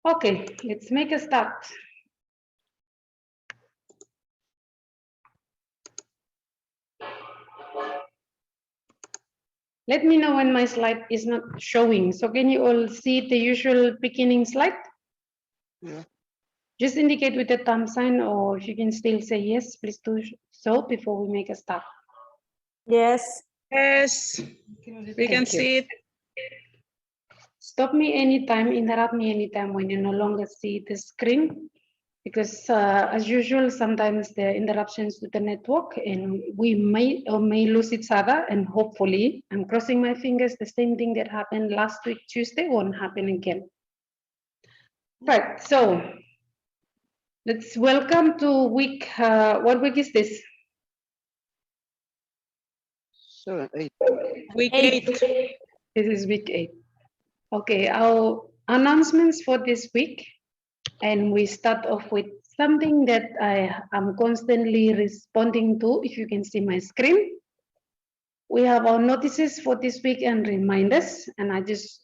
Okay, let's make a start. Let me know when my slide is not showing. So can you all see the usual beginning slide? Yeah. Just indicate with the thumb sign, or if you can still say yes, please do so before we make a start. Yes. Yes, we can see it. Stop me anytime, interrupt me anytime when you no longer see the screen, because as usual, sometimes there are interruptions to the network and we may or may lose each other, and hopefully, I'm crossing my fingers, the same thing that happened last week, Tuesday, won't happen again. Right, so let's welcome to week, what week is this? 7, 8. Week 8. This is week 8. Okay, our announcements for this week, and we start off with something that I am constantly responding to, if you can see my screen. We have our notices for this week and reminders, and I just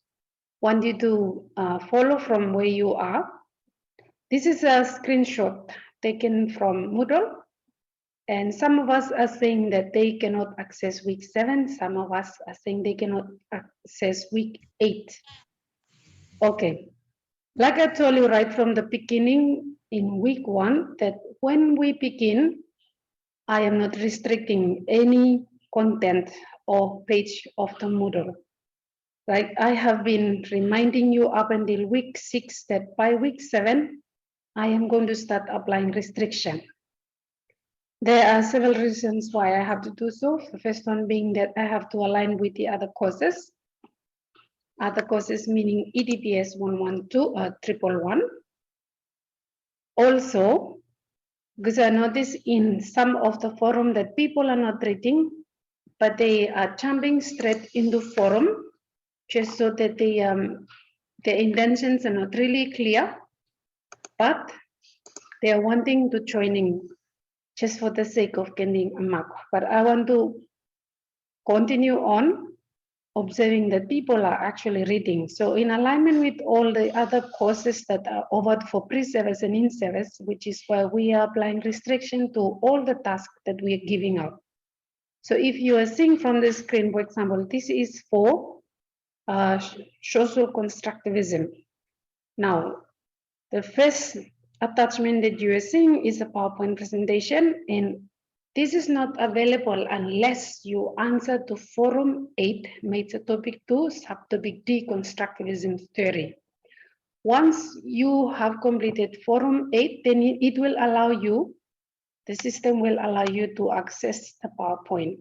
want you to follow from where you are. This is a screenshot taken from Moodle, and some of us are saying that they cannot access week 7, some of us are saying they cannot access week 8. Okay, like I told you right from the beginning in week 1, that when we begin, I am not restricting any content or page of the Moodle. Like I have been reminding you up until week 6 that by week 7, I am going to start applying restriction. There are several reasons why I have to do so. The first one being that I have to align with the other courses. Other courses meaning EDPS112, 111. Also, because I notice in some of the forum that people are not reading, but they are jumping straight into forum just so that their intentions are not really clear, but they are wanting to joining just for the sake of getting a mark. But I want to continue on observing that people are actually reading. So in alignment with all the other courses that are offered for pre-service and in-service, which is why we are applying restriction to all the tasks that we are giving out. So if you are seeing from the screen, for example, this is for social constructivism. Now, the first attachment that you are seeing is a PowerPoint presentation, and this is not available unless you answer to Forum 8, Major Topic 2, Subtopic D, Constructivism Theory. Once you have completed Forum 8, then it will allow you, the system will allow you to access the PowerPoint.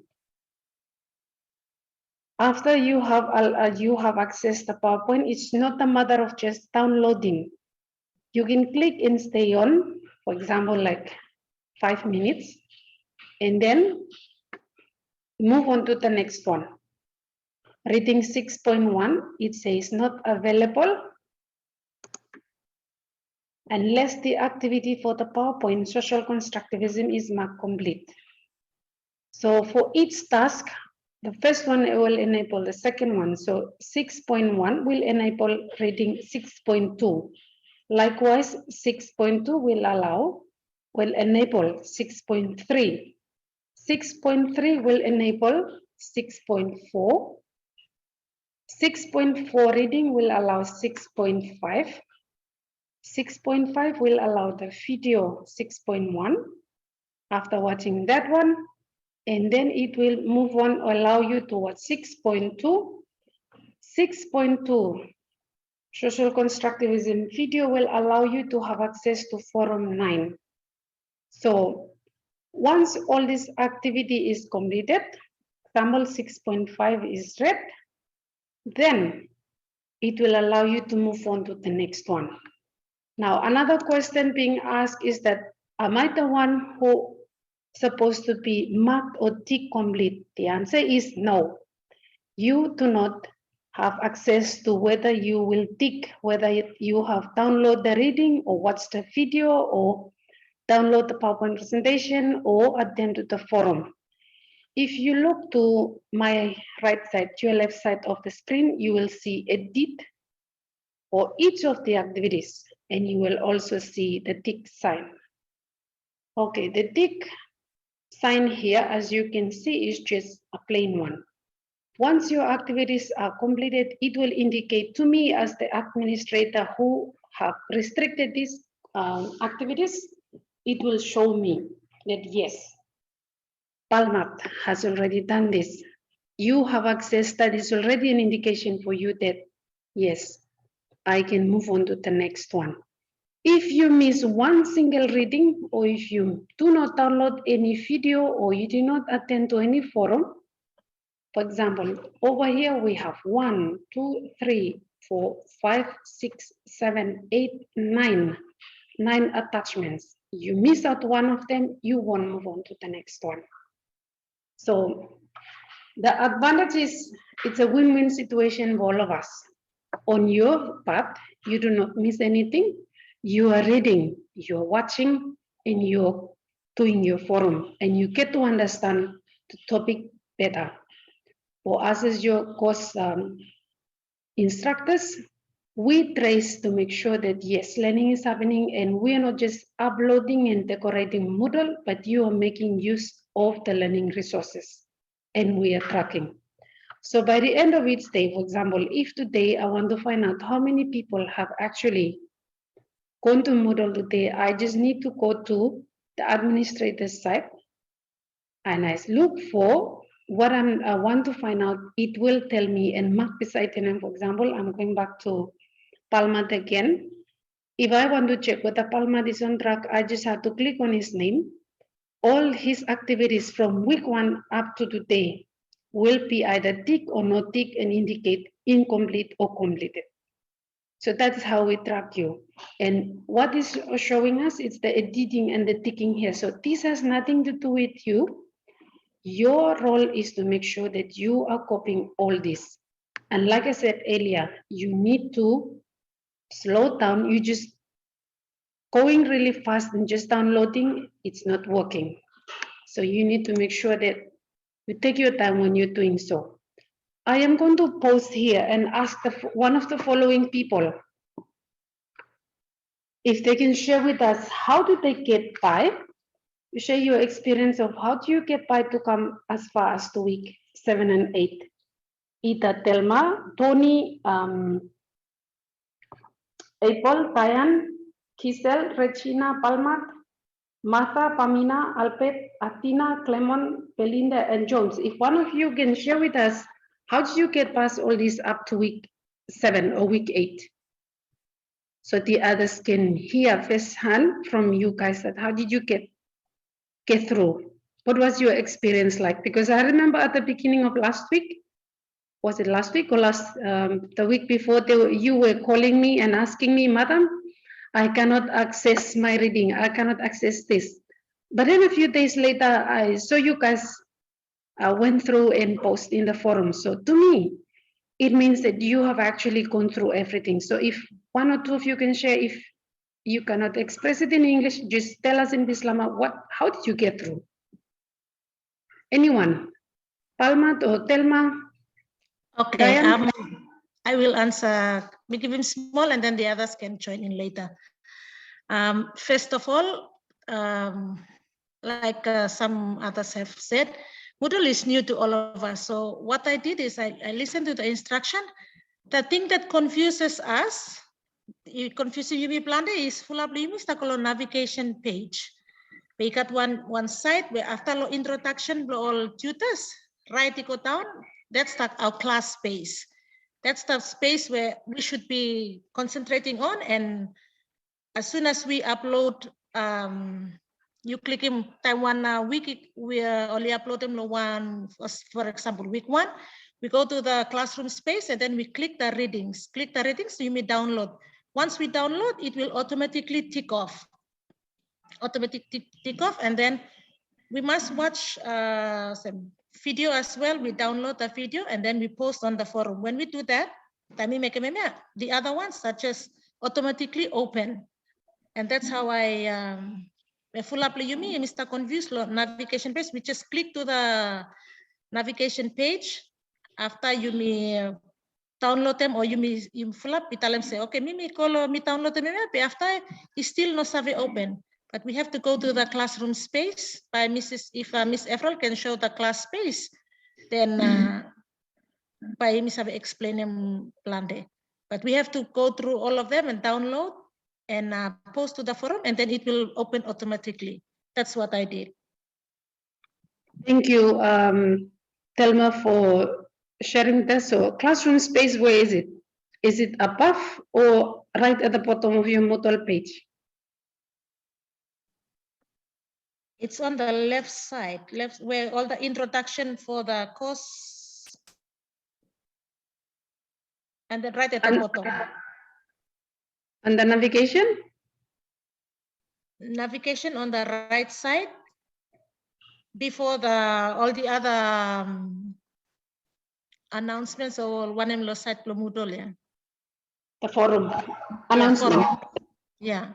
After you have accessed the PowerPoint, it's not a matter of just downloading. You can click and stay on, for example, like 5 minutes, and then move on to the next one. Reading 6.1, it says not available unless the activity for the PowerPoint social constructivism is marked complete. So for each task, the first one will enable the second one. So 6.1 will enable reading 6.2. Likewise, 6.2 will enable 6.3. 6.3 will enable 6.4. 6.4 reading will allow 6.5. 6.5 will allow the video 6.1 after watching that one, and then it will move on, allow you towards 6.2. 6.2 social constructivism video will allow you to have access to Forum 9. So once all this activity is completed, example 6.5 is read, then it will allow you to move on to the next one. Now, another question being asked is that, am I the one who supposed to be marked or tick complete? The answer is no. You do not have access to whether you will tick, whether you have downloaded the reading or watched the video or download the PowerPoint presentation or attend to the forum. If you look to my right side, to your left side of the screen, you will see edit for each of the activities, and you will also see the tick sign. Okay, the tick sign here, as you can see, is just a plain one. Once your activities are completed, it will indicate to me as the administrator who have restricted these activities, it will show me that yes, Palmat has already done this. You have access, that is already an indication for you that yes, I can move on to the next one. If you miss one single reading, or if you do not download any video, or you do not attend to any forum, for example, over here we have 1, 2, 3, 4, 5, 6, 7, 8, 9 attachments. You miss out one of them, you won't move on to the next one. So the advantage is it's a win-win situation for all of us. On your part, you do not miss anything. You are reading, you're watching, and you're doing your forum, and you get to understand the topic better. For us as your course instructors, we trace to make sure that yes, learning is happening, and we are not just uploading and decorating Moodle, but you are making use of the learning resources, and we are tracking. So by the end of each day, for example, if today I want to find out how many people have actually gone to Moodle today, I just need to go to the administrator's site and I look for what I want to find out. It will tell me and mark beside the name. For example, I'm going back to Palmat again. If I want to check whether Palmat is on track, I just have to click on his name. All his activities from week 1 up to today will be either tick or not tick and indicate incomplete or completed. So that's how we track you. And what is showing us, it's the editing and the ticking here. So this has nothing to do with you. Your role is to make sure that you are copying all this. And like I said earlier, you need to slow down. You just going really fast and just downloading, it's not working. So you need to make sure that you take your time when you're doing so. I am going to post here and ask one of the following people if they can share with us how do they get by. You share your experience of how do you get by to come as far as to week 7 and 8. Ita, Telma, Tony, April, Diane, Kisel, Regina, Palmat, Martha, Pamina, Alpet, Athena, Clemon, Belinda, and Jones. If one of you can share with us, how did you get past all this up to week 7 or week 8? So the others can hear firsthand from you guys that how did you get through? What was your experience like? Because I remember at the beginning of last week, was it last week or the week before, you were calling me and asking me, Madam, I cannot access my reading. I cannot access this. But then a few days later, I saw you guys went through and post in the forum. So to me, it means that you have actually gone through everything. So if one or two of you can share, if you cannot express it in English, just tell us in Bislama, how did you get through? Anyone? Palmat or Telma? Okay, Diane? I will answer, we give him small and then the others can join in later. First of all, like some others have said, Moodle is new to all of us. So what I did is I listened to the instruction. The thing that confuses us, confuses Yumi Plande is full of the navigation page. We got one site where after the introduction, all tutors, right, you go down, that's our class space. That's the space where we should be concentrating on. And as soon as we upload, you click in time 1 week, we only upload them one, for example, week 1, we go to the classroom space and then we click the readings. Click the readings, you may download. Once we download, it will automatically tick off. And then we must watch some video as well. We download the video and then we post on the forum. When we do that, the other ones are just automatically open. And that's how I full up Yumi, Mr. Confused navigation page. We just click to the navigation page. After Yumi download them or you fill up, we tell them, say, okay, Mimi, call me download them, but after it's still no survey open. But we have to go to the classroom space by if Miss Effrel can show the class space, then by Miss Ave explain them plan. But we have to go through all of them and download and post to the forum, and then it will open automatically. That's what I did. Thank you, Thelma, for sharing that. So classroom space, where is it? Is it above or right at the bottom of your Moodle page? It's on the left side, left where all the introduction for the course, and then right at the bottom. And the navigation? Navigation on the right side before all the other announcements or one in site Moodle, yeah. The forum Yeah, announcement. forum. Yeah.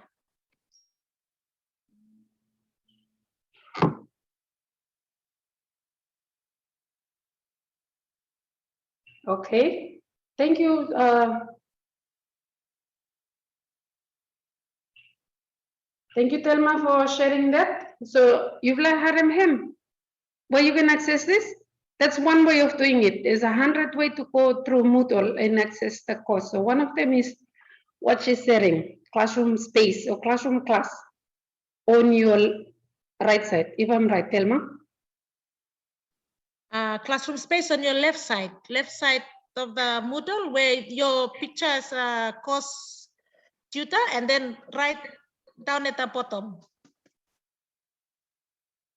Okay, thank you. Thank you, Thelma, for sharing that. So you've let him where you can access this. That's one way of doing it. There's 100 ways to go through Moodle and access the course. So one of them is what she's sharing, classroom space or classroom class on your right side. If I'm right, Thelma. Classroom space on your left side of the Moodle where your picture is course tutor, and then right down at the bottom.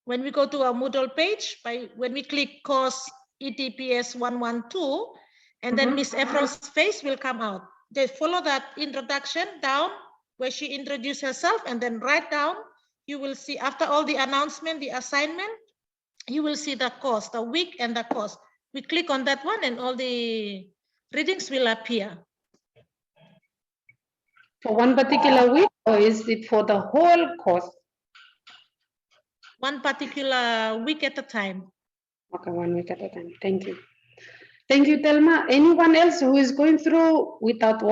When we go to our Moodle page, when we click course EDPS112, and then Miss Effrel's face will come out. They follow that introduction down where she introduced herself, and then right down, you will see after all the announcement, the assignment, you will see the course, the week and the course. We click on that one and all the readings will appear. For one particular week, or is it for the whole course? One particular week at a time. Okay, 1 week at a time. Thank you. Thank you, Thelma. Anyone else who is going through without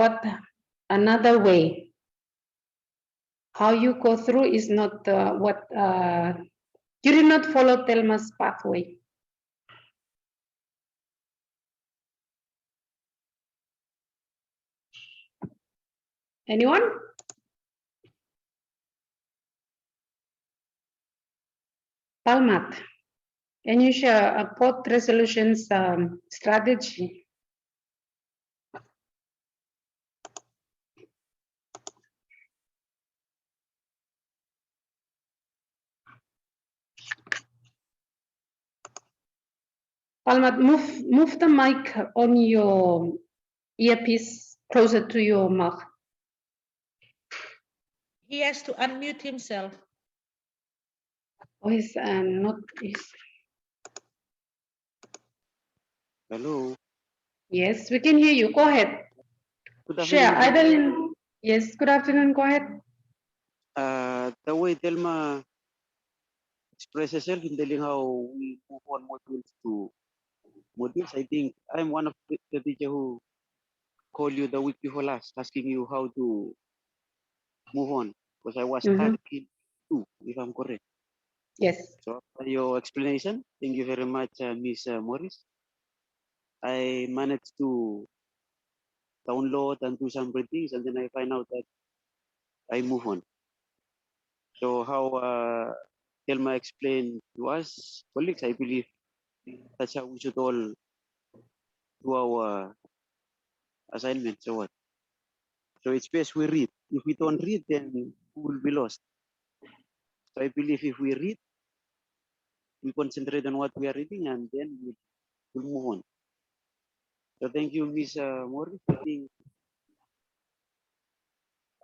another way? How you go through is not you did not follow Thelma's pathway. Anyone? Palmat, can you share a port resolutions strategy? Palmat, move the mic on your earpiece closer to your mouth. He has to unmute himself. Oh, he's not. Hello. Yes, we can hear you. Go ahead. Good Share afternoon. either. Yes, good afternoon. Go ahead. The way Thelma expressed herself in telling how we move on modules to modules, I think I'm one of the teacher who called you the week before last, asking you how to move on, because I was stuck in 2, if I'm correct. Yes. So after your explanation, thank you very much, Miss Morris. I managed to download and do some readings, and then I find out that I move on. So how Thelma explained to us, colleagues, I believe that's how we should all do our assignments. So what? So it's best we read. If we don't read, then we will be lost. So I believe if we read, we concentrate on what we are reading, and then we'll move on. So thank you, Miss Morris. I think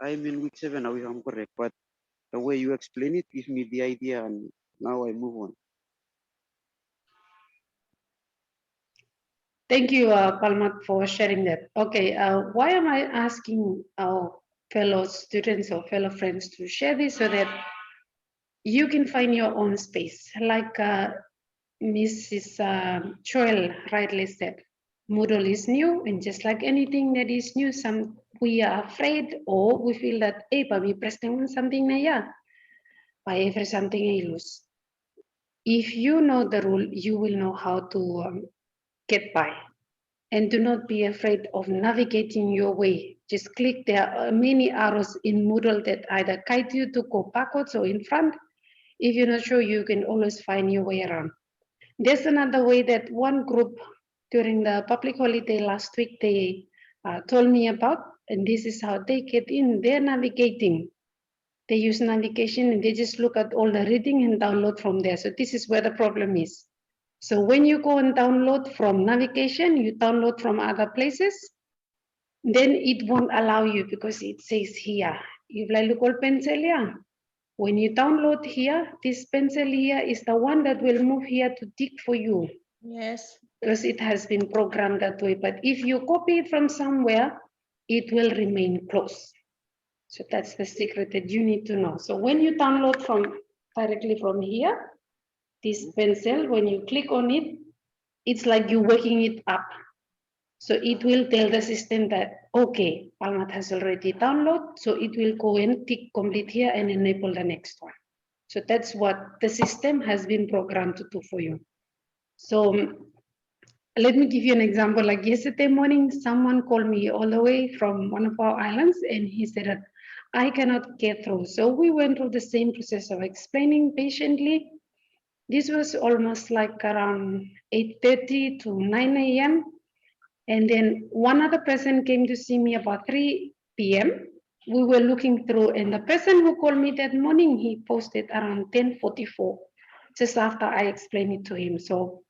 I'm in week 7 now, if I'm correct, but the way you explain it gives me the idea, and now I move on. Thank you, Palmat, for sharing that. Okay, why am I asking our fellow students or fellow friends to share this so that you can find your own space, like Mrs. Choel rightly said. Moodle is new, and just like anything that is new, we are afraid or we feel that, hey, but we pressing something na ya, by every something I lose. If you know the rule, you will know how to get by. And do not be afraid of navigating your way. Just click. There are many arrows in Moodle that either guide you to go backwards or in front. If you're not sure, you can always find your way around. There's another way that one group during the public holiday last week, they told me about, and this is how they get in. They're navigating. They use navigation and they just look at all the reading and download from there. So this is where the problem is. So when you go and download from navigation, you download from other places, then it won't allow you because it says here, if I look all pencil here, when you download here, this pencil here is the one that will move here to dig for you. Yes. Because it has been programmed that way. But if you copy it from somewhere, it will remain closed. So that's the secret that you need to know. So when you download from directly from here, this pencil, when you click on it, it's like you're waking it up. So it will tell the system that, okay, Palmat has already downloaded, so it will go and tick complete here and enable the next one. So that's what the system has been programmed to do for you. So let me give you an example. Like yesterday morning, someone called me all the way from one of our islands and he said that I cannot get through. So we went through the same process of explaining patiently. This was almost like around 8:30 to 9 a.m. And then one other person came to see me about 3 p.m. We were looking through, and the person who called me that morning, he posted around 10:44, just after I explained it to him. So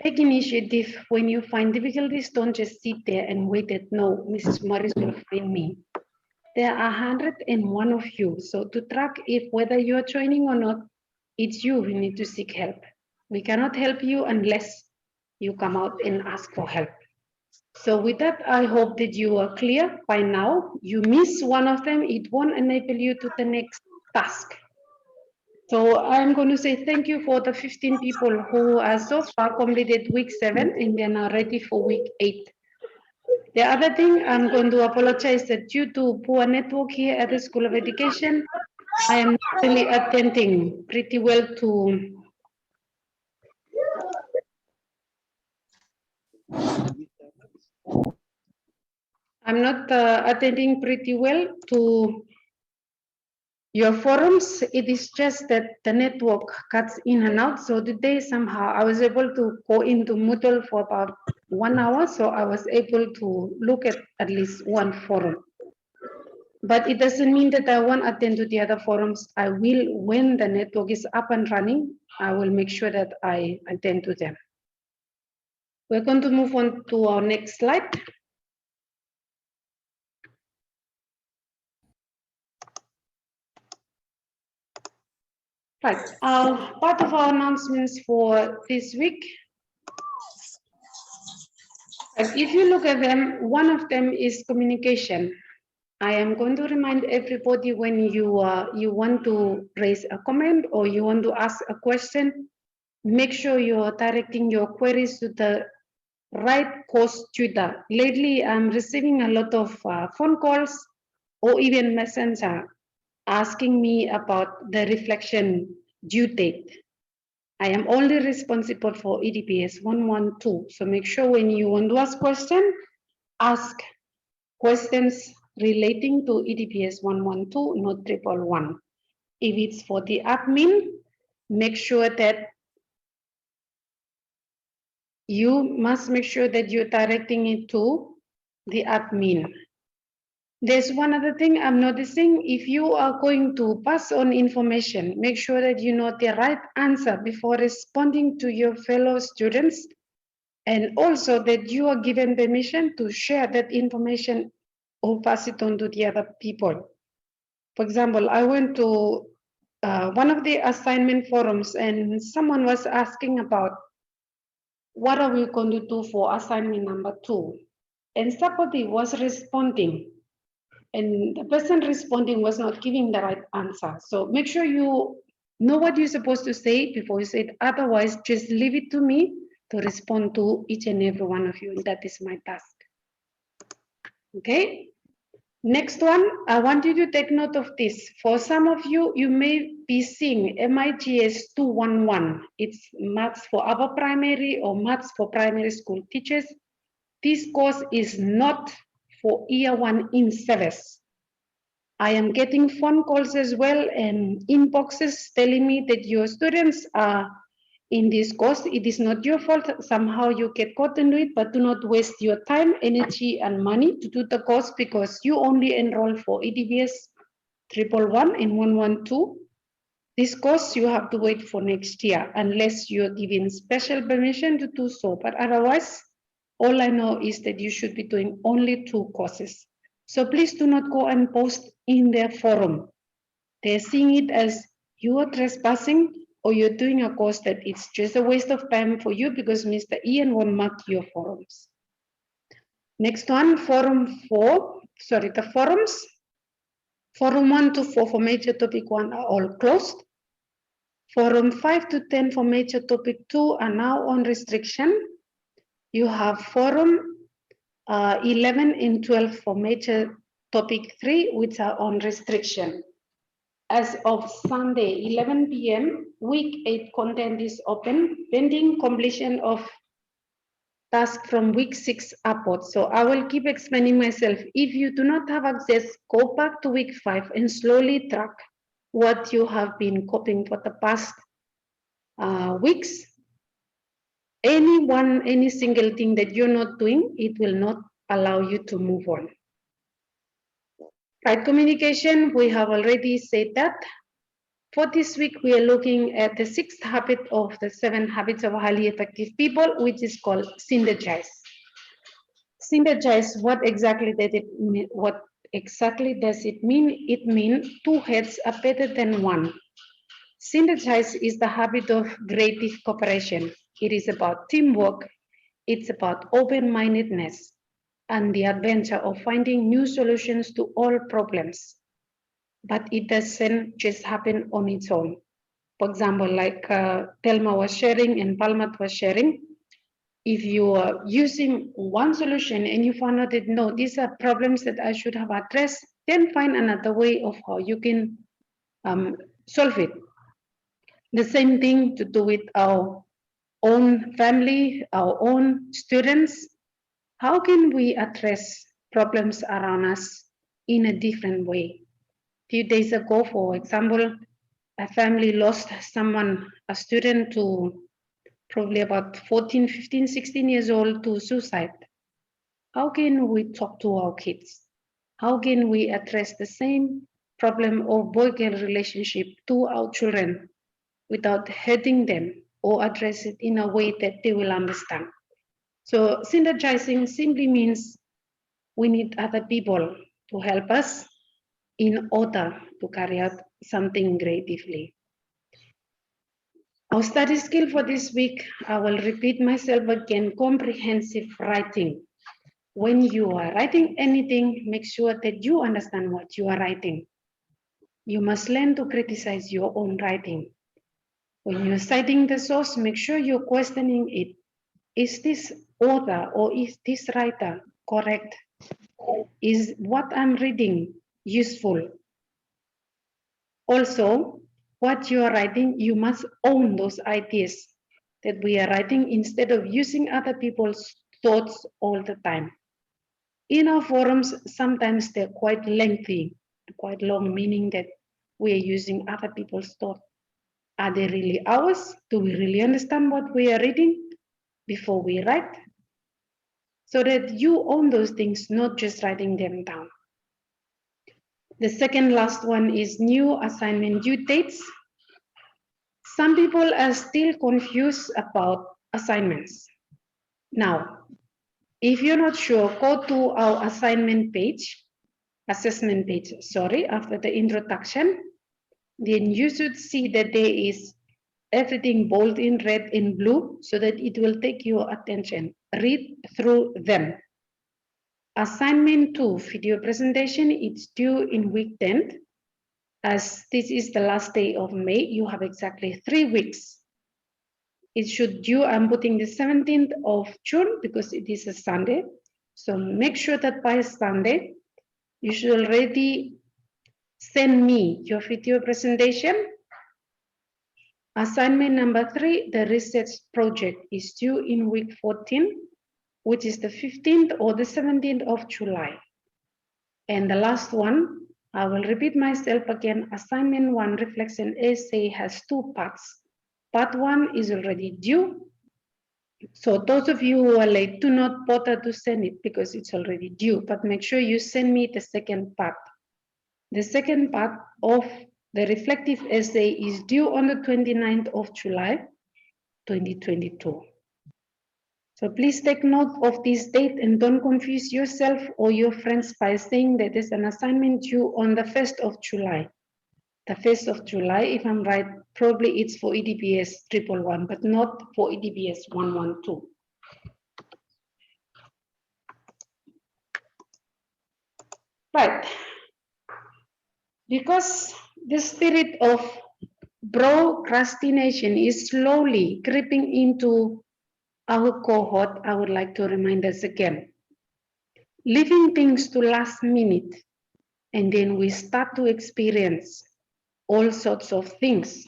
take initiative. When you find difficulties, don't just sit there and wait that, no, Mrs. Morris will find me. There are 101 of you. So to track if whether you're joining or not, it's you who need to seek help. We cannot help you unless you come out and ask for help. So with that, I hope that you are clear by now. You miss one of them, it won't enable you to the next task. So I'm going to say thank you for the 15 people who are so far completed week 7 and they're now ready for week 8. The other thing, I'm going to apologize that due to poor network here at the School of Education, I am not really attending pretty well to attending pretty well to your forums. It is just that the network cuts in and out. So today somehow I was able to go into Moodle for about 1 hour. So I was able to look at least one forum. But it doesn't mean that I won't attend to the other forums. I will, when the network is up and running, I will make sure that I attend to them. We're going to move on to our next slide. Right, part of our announcements for this week. If you look at them, one of them is communication. I am going to remind everybody when you want to raise a comment or you want to ask a question, make sure you're directing your queries to the right course tutor. Lately, I'm receiving a lot of phone calls or even messenger asking me about the reflection due date. I am only responsible for EDPS112. So make sure when you want to ask questions relating to EDPS112, not 111. If it's for the admin, make sure that you must make sure that you're directing it to the admin. There's one other thing I'm noticing. If you are going to pass on information, make sure that you know the right answer before responding to your fellow students, and also that you are given permission to share that information or pass it on to the other people. For example, I went to one of the assignment forums and someone was asking about what are we going to do for assignment number 2? And somebody was responding and the person responding was not giving the right answer. So make sure you know what you're supposed to say before you say it. Otherwise, just leave it to me to respond to each and every one of you, and that is my task. Okay. Next one, I want you to take note of this. For some of you, you may be seeing MIGS 211. It's maths for upper primary or maths for primary school teachers. This course is not for year 1 in service. I am getting phone calls as well and inboxes telling me that your students are in this course. It is not your fault. Somehow you get caught into it, but do not waste your time, energy, and money to do the course because you only enroll for EDPS 111 and 112. This course you have to wait for next year unless you're given special permission to do so. But otherwise, all I know is that you should be doing only 2 courses. So please do not go and post in their forum. They're seeing it as you are trespassing or you're doing a course that it's just a waste of time for you because Mr. Ian won't mark your forums. Next one, the forums. Forum 1 to 4 for major topic 1 are all closed. Forum 5 to 10 for major topic 2 are now on restriction. You have forum 11 and 12 for major topic 3, which are on restriction. As of Sunday, 11 p.m., week 8 content is open, pending completion of task from week 6 upwards. So I will keep explaining myself. If you do not have access, go back to week 5 and slowly track what you have been copying for the past weeks. Any single thing that you're not doing, it will not allow you to move on. Right communication, we have already said that. For this week, we are looking at the 6th habit of the 7 habits of highly effective people, which is called synergize. Synergize, what exactly does it mean? It means 2 heads are better than 1. Synergize is the habit of creative cooperation. It is about teamwork. It's about open-mindedness and the adventure of finding new solutions to all problems. But it doesn't just happen on its own. For example, like Thelma was sharing and Palmat was sharing, if you are using one solution and you find out that, no, these are problems that I should have addressed, then find another way of how you can solve it. The same thing to do with our own family, our own students. How can we address problems around us in a different way? A few days ago, for example, a family lost someone, a student to probably about 14, 15, 16 years old to suicide. How can we talk to our kids? How can we address the same problem of boy-girl relationship to our children without hurting them or address it in a way that they will understand? So synergizing simply means we need other people to help us in order to carry out something creatively. Our study skill for this week, I will repeat myself again, comprehensive writing. When you are writing anything, make sure that you understand what you are writing. You must learn to criticize your own writing. When you're citing the source, make sure you're questioning it. Is this author or is this writer correct? Is what I'm reading useful? Also, what you are writing, you must own those ideas that we are writing instead of using other people's thoughts all the time. In our forums, sometimes they're quite lengthy, quite long, meaning that we are using other people's thoughts. Are they really ours? Do we really understand what we are reading before we write? So that you own those things, not just writing them down. The second last one is new assignment due dates. Some people are still confused about assignments. Now, if you're not sure, go to our assessment page, after the introduction. Then you should see that there is everything bold in red and blue so that it will take your attention. Read through them. Assignment 2, video presentation, it's due in week 10. As this is the last day of May, you have exactly 3 weeks. it should due, I'm putting the 17th of June because it is a Sunday. So make sure that by Sunday, you should already send me your video presentation. Assignment number 3, the research project is due in week 14, which is the 15th or the 17th of July. And the last one, I will repeat myself again. Assignment 1 reflection essay has 2 parts. Part 1 is already due. So those of you who are late, do not bother to send it because it's already due, but make sure you send me the second part. The second part of the reflective essay is due on the 29th of July, 2022. So please take note of this date and don't confuse yourself or your friends by saying that there's an assignment due on the 1st of July. The 1st of July, if I'm right, probably it's for EDPS 111, but not for EDPS 112. Right. Because the spirit of procrastination is slowly creeping into our cohort, I would like to remind us again. Leaving things to last minute, and then we start to experience all sorts of things.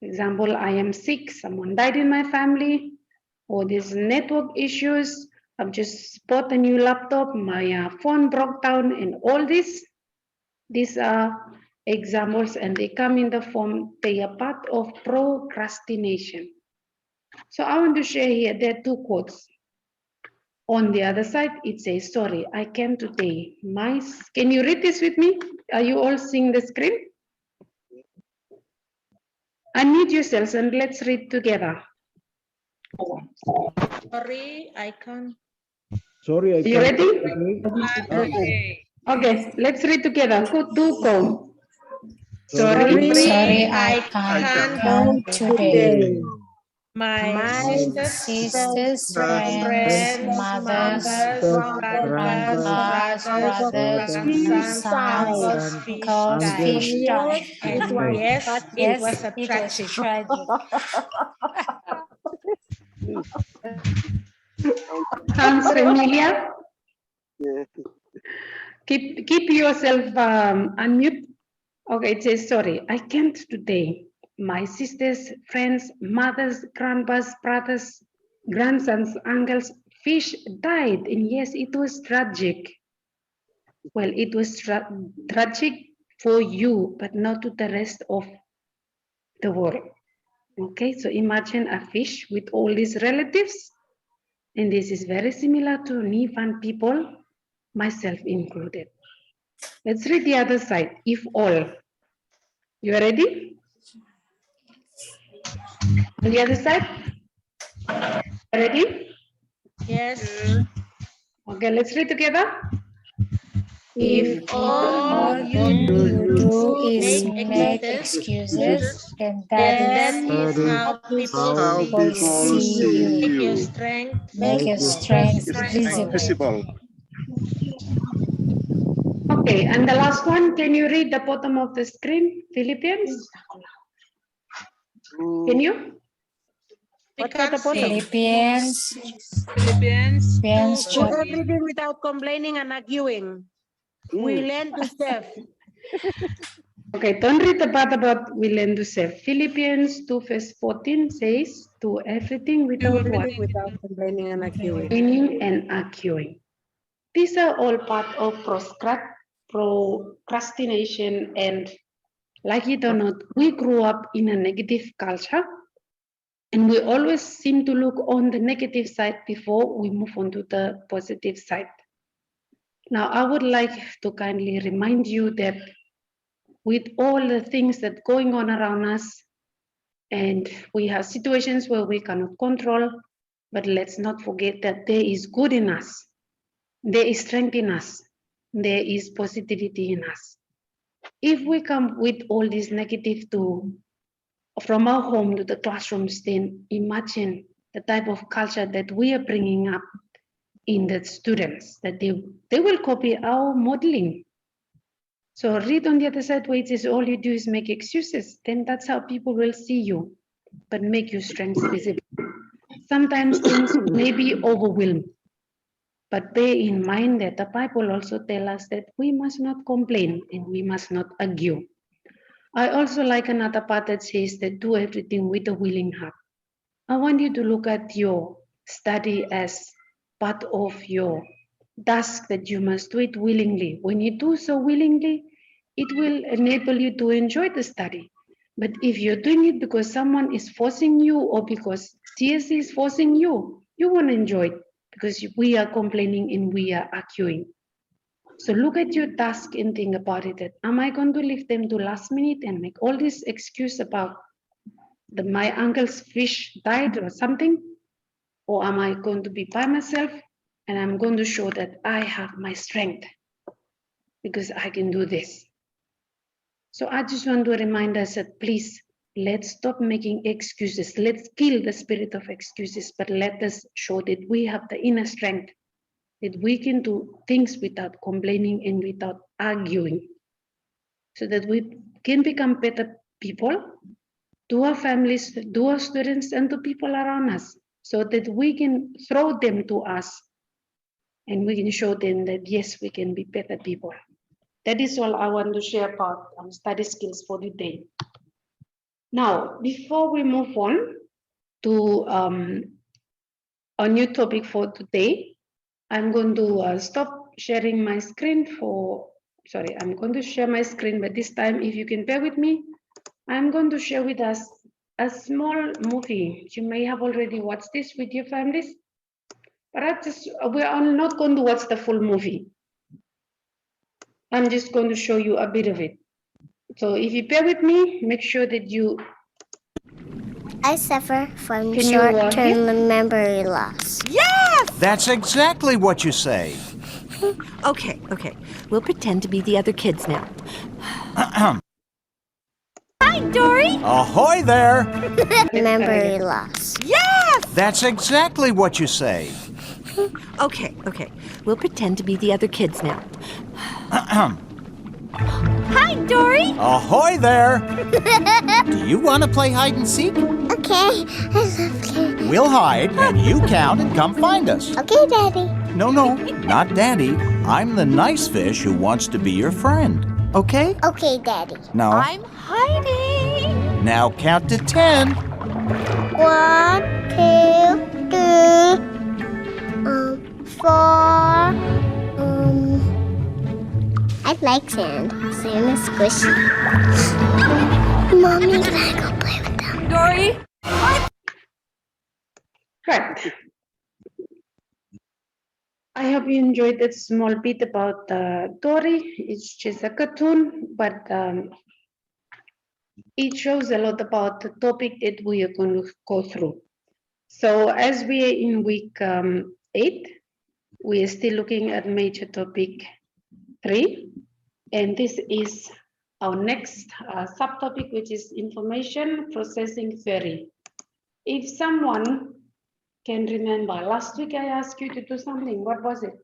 For example, I am sick, someone died in my family, or there's network issues, I've just bought a new laptop, my phone broke down, and all this. These are examples and they come in the form, they are part of procrastination. So I want to share here, there are 2 quotes. On the other side, it says, sorry, I came today. Can you read this with me? Are you all seeing the screen? Unmute yourselves and let's read together. Sorry, I can't. Sorry, I You can't. ready? Okay. Okay, let's read together. Do go. Sorry. Sorry, I can't come today. My Sisters, friends, friends, mothers, grandpas, brothers, grandsons, sons, uncles, fish died. and yes, it was a It was tragic. tragic. Sounds familiar? Yeah. Keep yourself unmute. Okay, it says, sorry, I can't today. My sisters, friends, mothers, grandpas, brothers, grandsons, uncles, fish died. And yes, it was tragic. Well, it was tragic for you, but not to the rest of the world. Okay, so imagine a fish with all these relatives. And this is very similar to Nivan people, myself included. Let's read the other side, if all. You are ready? On the other side? Ready? Yes. Okay, let's read together. If All you do is make excuses, then that is how people see you. Make your strength Make your strength visible. Okay, and the last one, can you read the bottom of the screen? Philippians? Can you? We can't see. Philippians Philippians chapter 2:14. Everything without complaining and arguing. We learn to serve. Okay, don't read the part about we learn to serve. Philippians 2 verse 14 says, do everything without what? Without complaining and arguing. Complaining and arguing. These are all part of procrastination, and like it or not, we grew up in a negative culture and we always seem to look on the negative side before we move on to the positive side. Now, I would like to kindly remind you that with all the things that are going on around us, and we have situations where we cannot control, but let's not forget that there is good in us. There is strength in us. There is positivity in us. If we come with all this negative from our home to the classrooms, then imagine the type of culture that we are bringing up in the students, that they will copy our modeling. So read on the other side where it says all you do is make excuses, then that's how people will see you. but make your strengths visible. Sometimes things may be overwhelmed, but bear in mind that the Bible also tells us that we must not complain and we must not argue. I also like another part that says that do everything with a willing heart. I want you to look at your study as part of your task that you must do it willingly. When you do so willingly, it will enable you to enjoy the study. But if you're doing it because someone is forcing you or because CSC is forcing you, you won't enjoy it because we are complaining and we are arguing. So look at your task and think about it. That, am I going to leave them to last minute and make all this excuse about my uncle's fish died or something? Or am I going to be by myself and I'm going to show that I have my strength because I can do this? So I just want to remind us that please, let's stop making excuses. Let's kill the spirit of excuses, but let us show that we have the inner strength, that we can do things without complaining and without arguing, so that we can become better people to our families, to our students, and to people around us, so that we can throw them to us and we can show them that yes, we can be better people. That is all I want to share about study skills for today. Now, before we move on to a new topic for today, I'm going to stop sharing my screen I'm going to share my screen, but this time, if you can bear with me, I'm going to share with us a small movie. You may have already watched this with your families, but we are not going to watch the full movie. I'm just going to show you a bit of it. So if you bear with me, make sure that you... I suffer from Can you, short-term memory loss. That's exactly what you say. Okay. We'll pretend to be the other kids now. Hi, Dory! Ahoy there! Memory loss. That's exactly what you say. Okay. We'll pretend to be the other kids now. Hi, Dory! Ahoy there! Do you want to play hide and seek? Okay. We'll hide and you count and come find us. Okay, Daddy. No, not Daddy. I'm the nice fish who wants to be your friend. Okay? Okay, Daddy. No. I'm hiding. Now count to 10. 1, 2, 3, 4. I like sand. Sand is squishy. Mommy, can I go play with them? Dory? Right. I hope you enjoyed that small bit about Dory. It's just a cartoon, but it shows a lot about the topic that we are going to go through. So as we are in week 8, we are still looking at major topic 3. And this is our next subtopic, which is information processing theory. If someone can remember, last week I asked you to do something. What was it?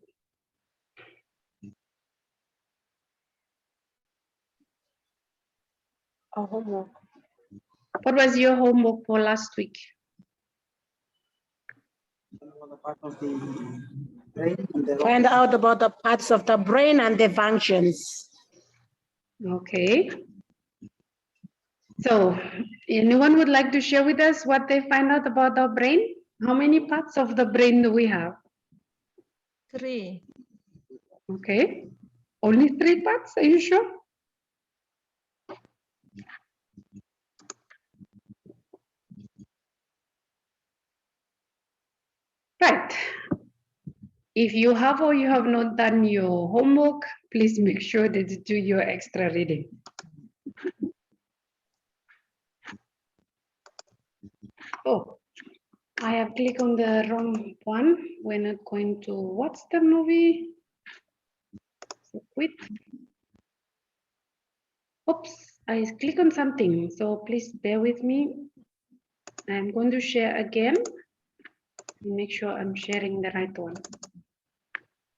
A homework. What was your homework for last week? Find out about the parts of the brain and the functions. Okay. So, anyone would like to share with us what they find out about our brain? How many parts of the brain do we have? 3. Okay. Only 3 parts, are you sure? Right. If you have or you have not done your homework, please make sure that you do your extra reading. Oh, I have clicked on the wrong one. We're not going to watch the movie. So quit. Oops, I click on something. So please bear with me. I'm going to share again. Make sure I'm sharing the right one.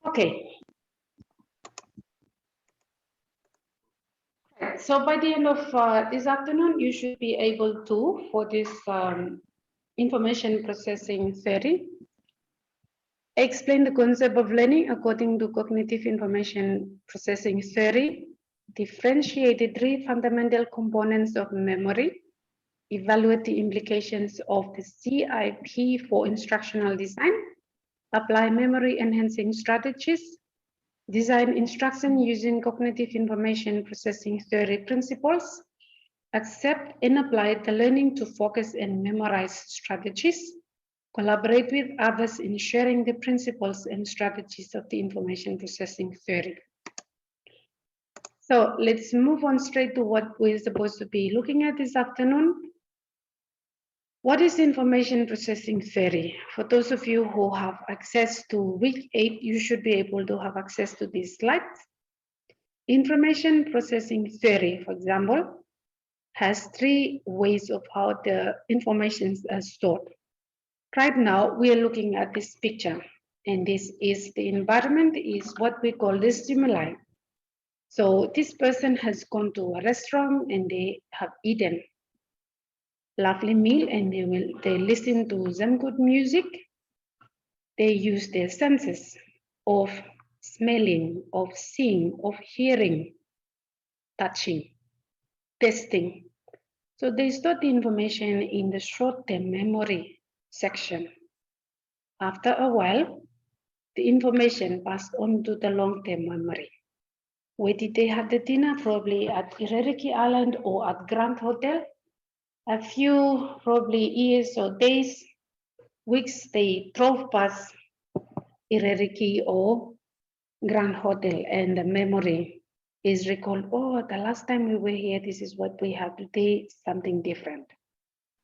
Okay. right, so by the end of this afternoon, you should be able to, for this information processing theory, explain the concept of learning according to cognitive information processing theory, differentiate the three fundamental components of memory, evaluate the implications of the CIP for instructional design, apply memory enhancing strategies, design instruction using cognitive information processing theory principles, accept and apply the learning to focus and memorize strategies, collaborate with others in sharing the principles and strategies of the information processing theory. So let's move on straight to what we're supposed to be looking at this afternoon. What is information processing theory? For those of you who have access to week 8, you should be able to have access to these slides. Information processing theory, for example, has 3 ways of how the information is stored. Right now, we are looking at this picture, and this is the environment, is what we call the stimuli. So this person has gone to a restaurant and they have eaten lovely meal, and they listen to some good music. They use their senses of smelling, of seeing, of hearing, touching, testing. So they store the information in the short-term memory section. After a while, the information passed on to the long-term memory. Where did they have the dinner? Probably at Irereki Island or at Grand Hotel. A few probably years or days, weeks, they drove past Irereki or Grand Hotel, and the memory is recalled. Oh, the last time we were here, this is what we have today, something different.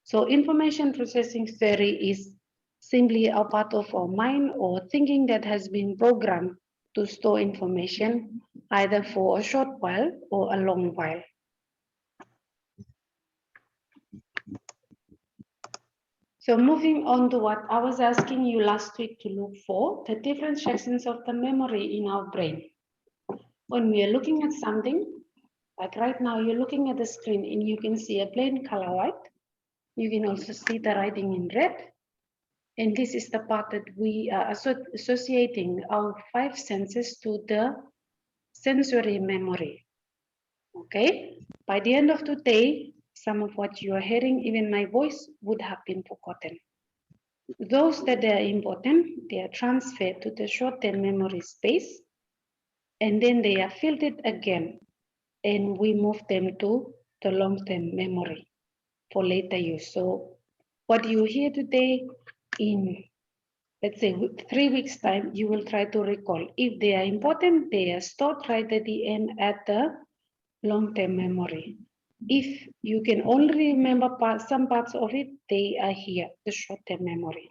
So information processing theory is simply a part of our mind or thinking that has been programmed to store information either for a short while or a long while. So moving on to what I was asking you last week to look for, the different sections of the memory in our brain. When we are looking at something, like right now you're looking at the screen and you can see a plain color white. You can also see the writing in red. And this is the part that we are associating our 5 senses to the sensory memory. Okay, by the end of the day, some of what you are hearing, even my voice, would have been forgotten. Those that are important, they are transferred to the short-term memory space, and then they are filtered again, and we move them to the long-term memory for later use. So what you hear today, in let's say 3 weeks time, you will try to recall. If they are important, they are stored right at the end at the long-term memory. If you can only remember some parts of it, they are here, the short-term memory.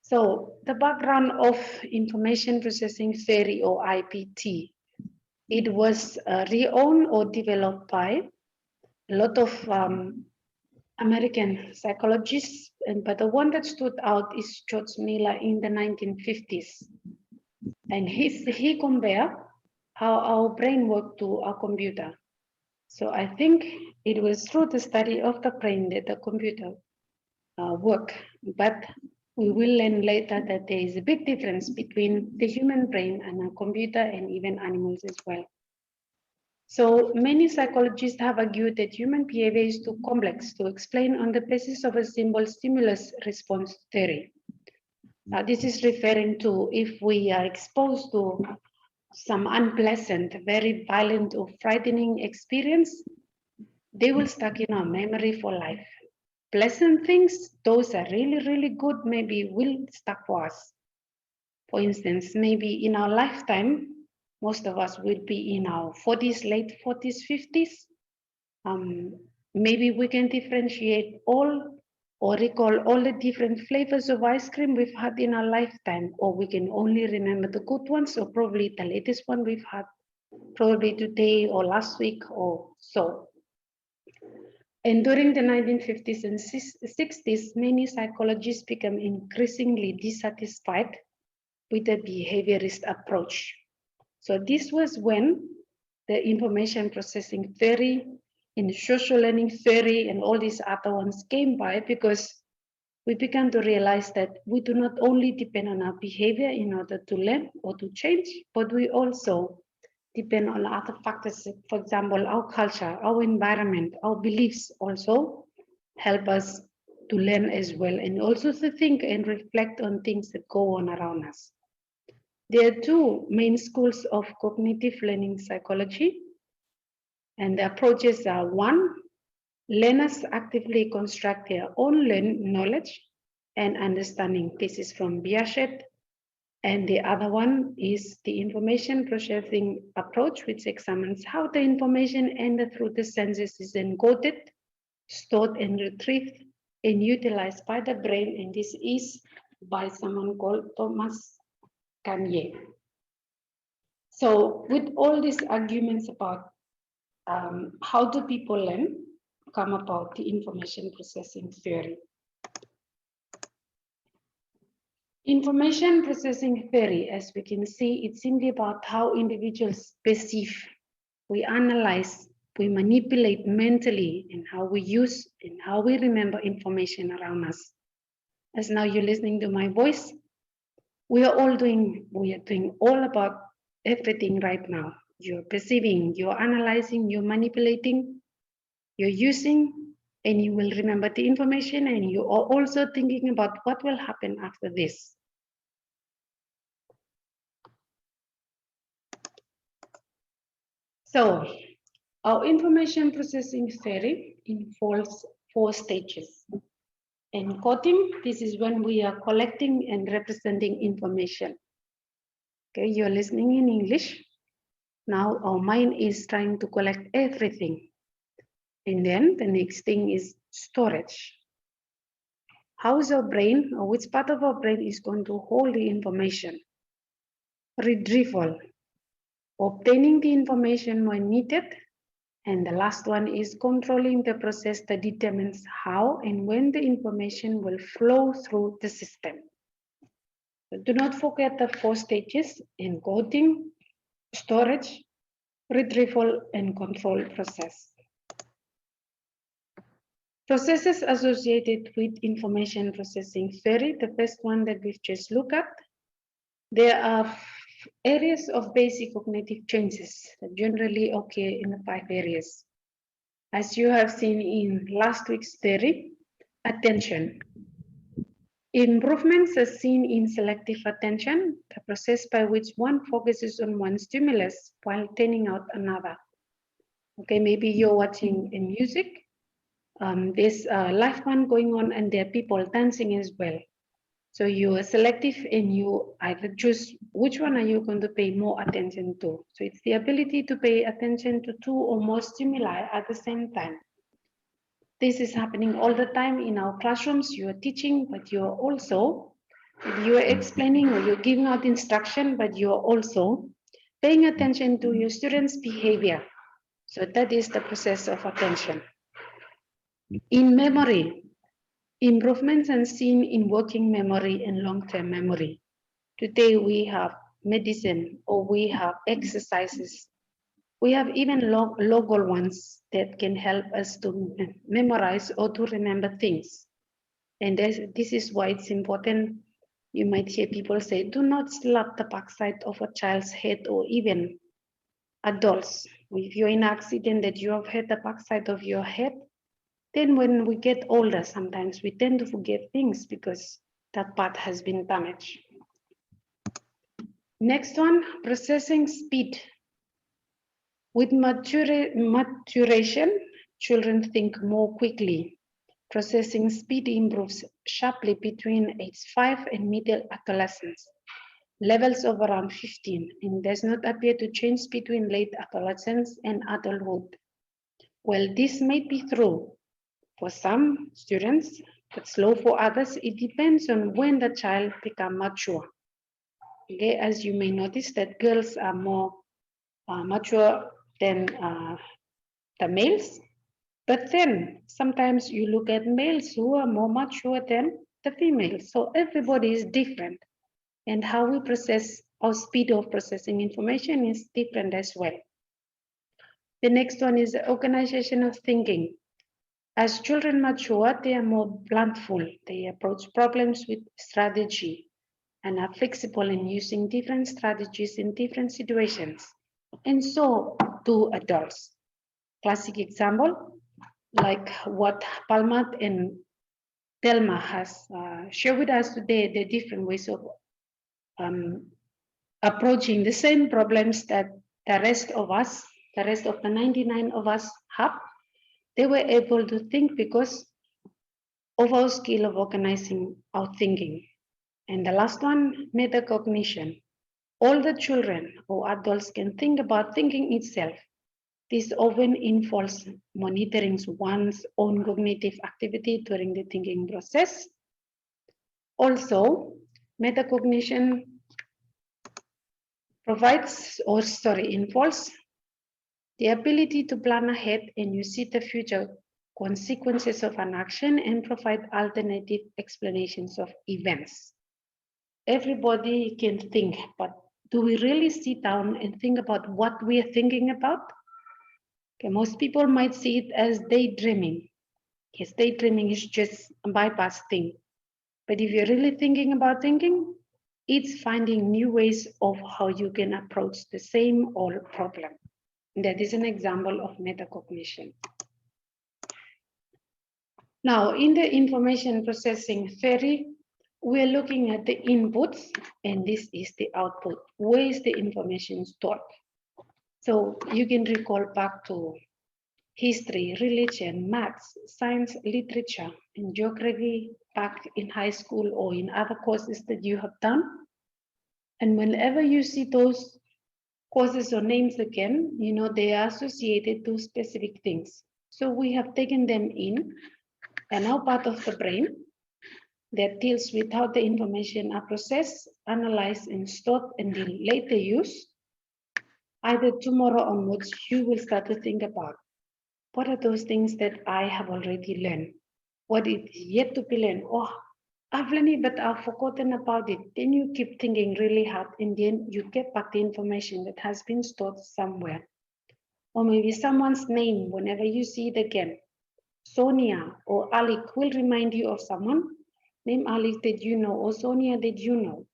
So the background of information processing theory, or IPT, it was re-owned or developed by a lot of American psychologists, but the one that stood out is George Miller in the 1950s. And he compared how our brain worked to a computer. So I think it was through the study of the brain that the computer work. But we will learn later that there is a big difference between the human brain and a computer, and even animals as well. So many psychologists have argued that human behavior is too complex to explain on the basis of a simple stimulus response theory. Now, this is referring to if we are exposed to some unpleasant, very violent or frightening experience, they will stuck in our memory for life. Pleasant things, those are really, really good, maybe will stuck for us. For instance, maybe in our lifetime, most of us will be in our 40s, late 40s, 50s. Maybe we can differentiate all or recall all the different flavors of ice cream we've had in our lifetime, or we can only remember the good ones, or probably the latest one we've had probably today or last week or so. And during the 1950s and 60s, many psychologists became increasingly dissatisfied with the behaviorist approach. So this was when the information processing theory and social learning theory and all these other ones came by because we began to realize that we do not only depend on our behavior in order to learn or to change, but we also depend on other factors. For example, our culture, our environment, our beliefs also help us to learn as well, and also to think and reflect on things that go on around us. There are two main schools of cognitive learning psychology, and the approaches are: one, learners actively construct their own knowledge and understanding. This is from Piaget. And the other one is the information processing approach, which examines how the information entered through the senses is encoded, stored and retrieved and utilized by the brain. And this is by someone called Thomas Kanye. So with all these arguments about how do people learn, come about the information processing theory. Information processing theory, as we can see, it's simply about how individuals perceive, we analyze, we manipulate mentally, and how we use and how we remember information around us. As now you're listening to my voice, we are doing all about everything right now. You're perceiving, you're analyzing, you're manipulating, you're using, and you will remember the information, and you are also thinking about what will happen after this. So our information processing theory involves 4 stages. Encoding, this is when we are collecting and representing information. Okay, you're listening in English. Now our mind is trying to collect everything. And then the next thing is storage. How is our brain, or which part of our brain is going to hold the information? Retrieval, obtaining the information when needed. And the last one is controlling the process that determines how and when the information will flow through the system. So do not forget the 4 stages: encoding, storage, retrieval, and control process. Processes associated with information processing theory, the first one that we've just looked at, there are areas of basic cognitive changes that generally occur in the 5 areas. As you have seen in last week's theory, attention. Improvements are seen in selective attention, the process by which one focuses on one stimulus while turning out another. Okay, maybe you're watching a music, there's a live one going on and there are people dancing as well. So you are selective and you either choose which one are you going to pay more attention to. So it's the ability to pay attention to 2 or more stimuli at the same time. This is happening all the time in our classrooms. You are teaching, but you are also, you are explaining or you're giving out instruction, but you are also paying attention to your students' behavior. So that is the process of attention. In memory, improvements are seen in working memory and long-term memory. Today we have medicine or we have exercises. We have even local ones that can help us to memorize or to remember things. And this is why it's important. You might hear people say, do not slap the backside of a child's head, or even adults. If you're in an accident that you have hit the backside of your head, then when we get older, sometimes we tend to forget things because that part has been damaged. Next one, processing speed. With maturation, children think more quickly. Processing speed improves sharply between age 5 and middle adolescence, levels of around 15, and does not appear to change between late adolescence and adulthood. Well, this may be true for some students, but slow for others. It depends on when the child becomes mature. Okay, as you may notice that girls are more mature than the males, but then sometimes you look at males who are more mature than the females. So everybody is different, and how we process, our speed of processing information is different as well. The next one is organizational thinking. As children mature, they are more bluntful. They approach problems with strategy and are flexible in using different strategies in different situations. And so do adults. Classic example, like what Palmat and Delma has shared with us today, the different ways of approaching the same problems that the rest of the 99 of us have. They were able to think because of our skill of organizing our thinking. And the last one, metacognition. All the children or adults can think about thinking itself. This often involves monitoring one's own cognitive activity during the thinking process. Also, metacognition involves the ability to plan ahead and you see the future consequences of an action and provide alternative explanations of events. Everybody can think, but do we really sit down and think about what we are thinking about? Okay, most people might see it as daydreaming. Yes, daydreaming is just a bypass thing. But if you're really thinking about thinking, it's finding new ways of how you can approach the same old problem. That is an example of metacognition. Now, in the information processing theory, we're looking at the inputs, and this is the output. Where is the information stored? So you can recall back to history, religion, maths, science, literature, and geography back in high school or in other courses that you have done. And whenever you see those courses or names again, you know, they are associated to specific things. So we have taken them in and now part of the brain that deals with how the information are processed, analyzed, and stored and then later used. Either tomorrow onwards, you will start to think about what are those things that I have already learned? What is yet to be learned? Oh, I've learned it, but I've forgotten about it. Then you keep thinking really hard and then you get back the information that has been stored somewhere. Or maybe someone's name, whenever you see it again. Sonia or Alec will remind you of someone named Alec that you know or Sonia that you know.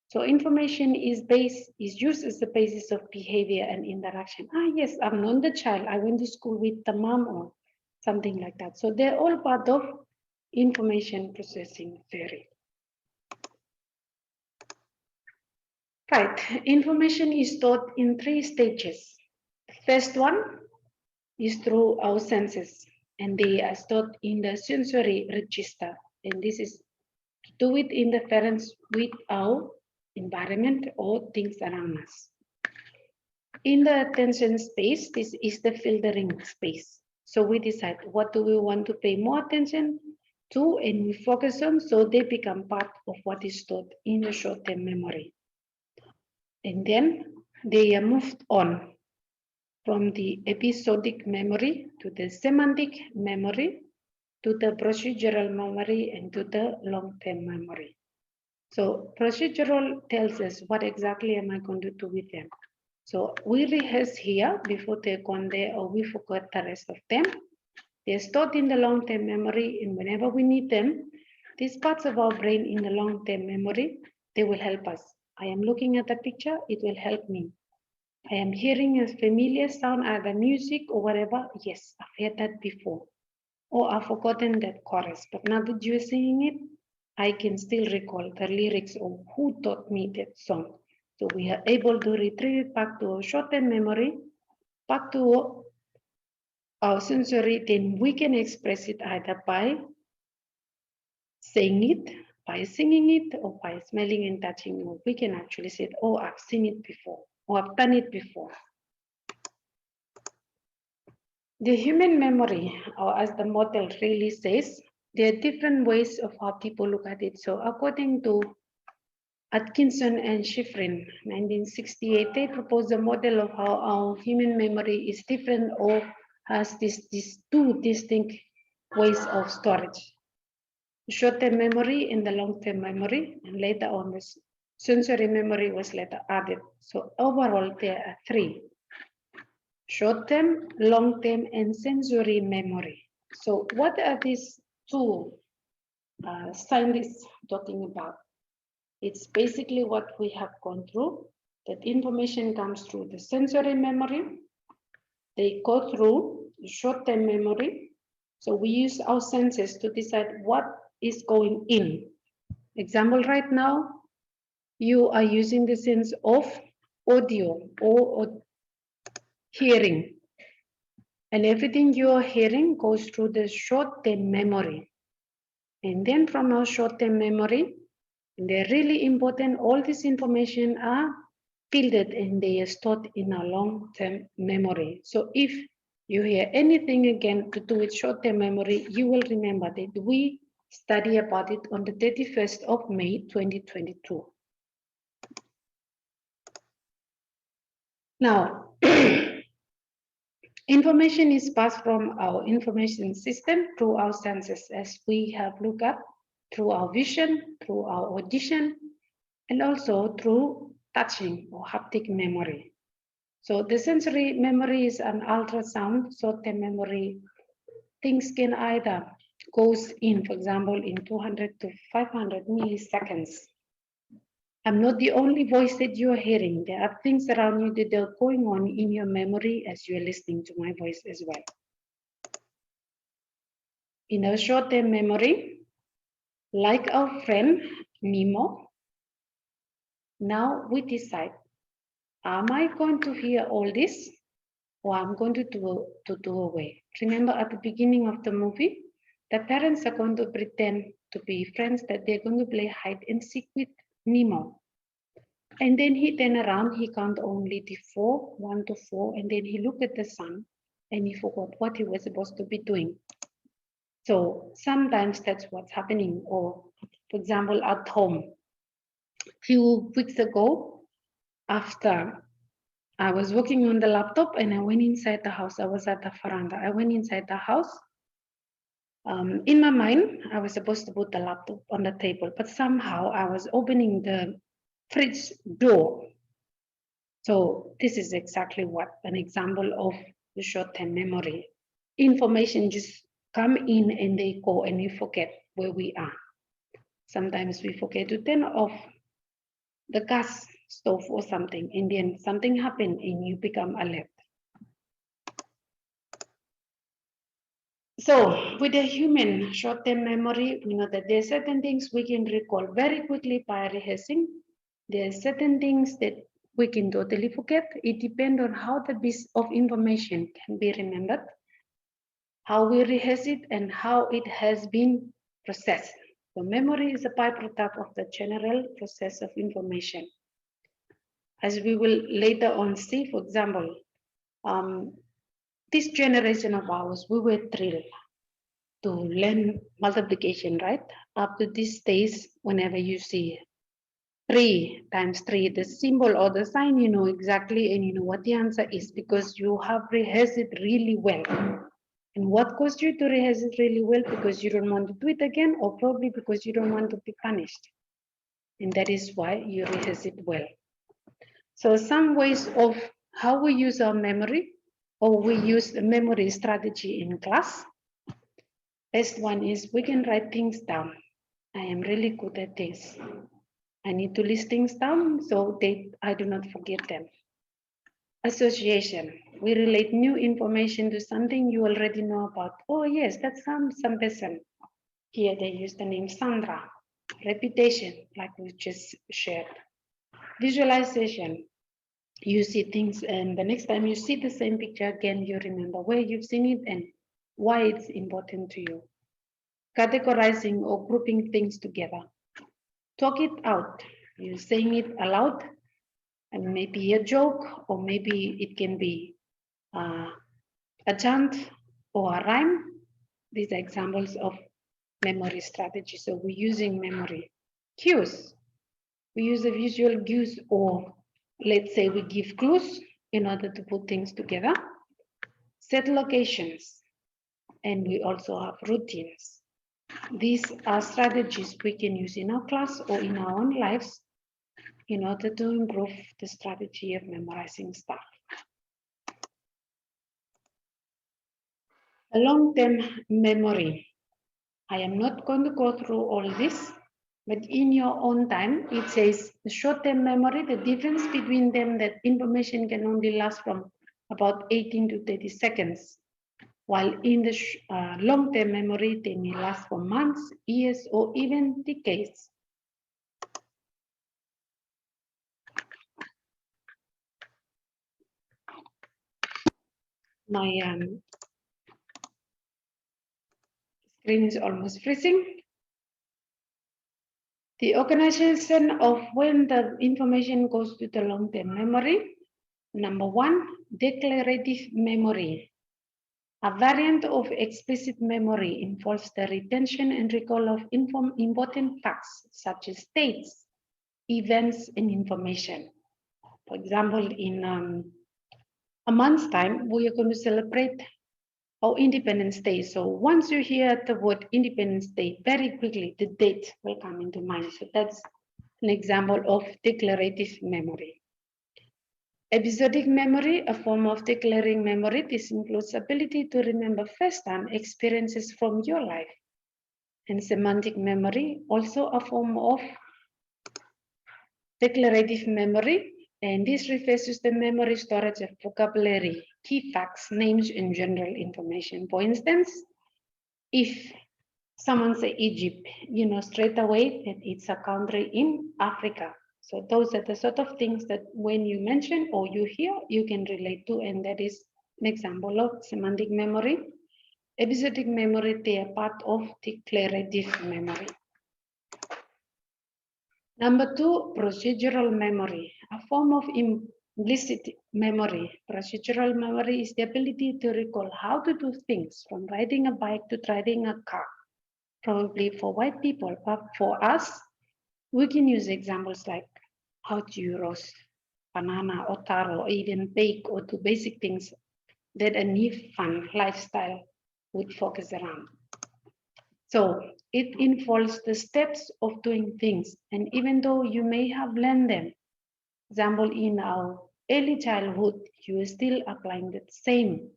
So information is used as the basis of behavior and interaction. Ah, yes, I've known the child. I went to school with the mom or something like that. So they're all part of information processing theory. Right, information is stored in 3 stages. The first one is through our senses, and they are stored in the sensory register. And this is to do with interference with our environment or things around us. In the attention space, this is the filtering space. So we decide what do we want to pay more attention to and we focus on, so they become part of what is stored in the short-term memory. And then they are moved on from the episodic memory to the semantic memory to the procedural memory and to the long-term memory. So procedural tells us what exactly am I going to do with them. So we rehearse here before they go on there or we forgot the rest of them. They're stored in the long-term memory, and whenever we need them, these parts of our brain in the long-term memory, they will help us. I am looking at the picture, it will help me. I am hearing a familiar sound, either music or whatever. Yes, I've heard that before. Or I've forgotten that chorus, but now that you're singing it, I can still recall the lyrics of who taught me that song. So we are able to retrieve it back to our short-term memory, back to our sensory, then we can express it either by saying it, by singing it, or by smelling and touching. Or we can actually say, oh, I've seen it before, or I've done it before. The human memory, or as the model really says, there are different ways of how people look at it. So according to Atkinson and Schifrin, 1968, they proposed a model of how our human memory is different or has these 2 distinct ways of storage. Short-term memory and the long-term memory, and later on this sensory memory was later added. So overall, there are 3. short-term, long-term, and sensory memory. So what are these two scientists talking about? It's basically what we have gone through, that information comes through the sensory memory. They go through the short-term memory. So we use our senses to decide what is going in. Example, right now, you are using the sense of audio or hearing. And everything you are hearing goes through the short-term memory. And then from our short-term memory, they're really important, all this information are fielded and they are stored in our long-term memory. So if you hear anything again to do with short-term memory, you will remember that we study about it on the 31st of May 2022. Now, information is passed from our information system through our senses, as we have looked at, through our vision, through our audition, and also through touching or haptic memory. So the sensory memory is an ultrasound, short-term memory. Things can either goes in, for example, in 200 to 500 milliseconds. I'm not the only voice that you're hearing. There are things around you that are going on in your memory as you're listening to my voice as well. In our short-term memory, like our friend Nemo, now we decide, am I going to hear all this or I'm going to do away? Remember at the beginning of the movie, the parents are going to pretend to be friends, that they're going to play hide and seek with Nemo. And then he turned around, he counted only the 1 to 4, and then he looked at the sun and he forgot what he was supposed to be doing. So sometimes that's what's happening. Or for example, at home, a few weeks ago, after I was working on the laptop and I went inside the house, I was at the veranda, I went inside the house. In my mind, I was supposed to put the laptop on the table, but somehow I was opening the fridge door. So this is exactly what an example of the short-term memory. Information just come in and they go and you forget where we are. Sometimes we forget to turn off the gas stove or something, and then something happened and you become alert. So with the human short-term memory, we know that there are certain things we can recall very quickly by rehearsing. There are certain things that we can totally forget. It depends on how the piece of information can be remembered, how we rehearse it, and how it has been processed. So memory is a byproduct of the general process of information. As we will later on see, for example, this generation of ours, we were thrilled to learn multiplication, right? Up to these days, whenever you see 3 times 3, the symbol or the sign, you know exactly, and you know what the answer is because you have rehearsed it really well. And what caused you to rehearse it really well? Because you don't want to do it again, or probably because you don't want to be punished. And that is why you rehearse it well. So some ways of how we use our memory, or we use the memory strategy in class. Best one is we can write things down. I am really good at this. I need to list things down so that I do not forget them. Association. We relate new information to something you already know about. Oh yes, that's some person. Here they use the name Sandra. Repetition, like we just shared. Visualization. You see things and the next time you see the same picture again, you remember where you've seen it and why it's important to you. Categorizing or grouping things together. Talk it out. You're saying it aloud, and maybe a joke, or maybe it can be a chant or a rhyme. These are examples of memory strategy. So we're using memory. Cues. We use the visual cues, or let's say we give clues in order to put things together. Set locations, and we also have routines. These are strategies we can use in our class or in our own lives in order to improve the strategy of memorizing stuff. A long-term memory. I am not going to go through all this, but in your own time, it says the short-term memory, the difference between them, that information can only last from about 18 to 30 seconds, while in the long-term memory, they may last for months, years, or even decades. My screen is almost freezing. The organization of when the information goes to the long-term memory. Number one, declarative memory. A variant of explicit memory involves the retention and recall of important facts such as dates, events, and information. For example, in a month's time, we are going to celebrate our Independence Day. So once you hear the word Independence Day, very quickly the date will come into mind. So that's an example of declarative memory. Episodic memory, a form of declaring memory. This includes ability to remember first-hand experiences from your life. And semantic memory, also a form of declarative memory. And this refers to the memory storage of vocabulary, key facts, names, and general information. For instance, if someone say Egypt, you know straight away that it's a country in Africa. So those are the sort of things that when you mention or you hear, you can relate to, and that is an example of semantic memory. Episodic memory, they are part of declarative memory. Number two, procedural memory, a form of implicit memory. Procedural memory is the ability to recall how to do things, from riding a bike to driving a car. Probably for white people, but for us, we can use examples like how to roast banana or taro, or even bake or do basic things that a new fun lifestyle would focus around. So it involves the steps of doing things, and even though you may have learned them, example in our early childhood, you are still applying the same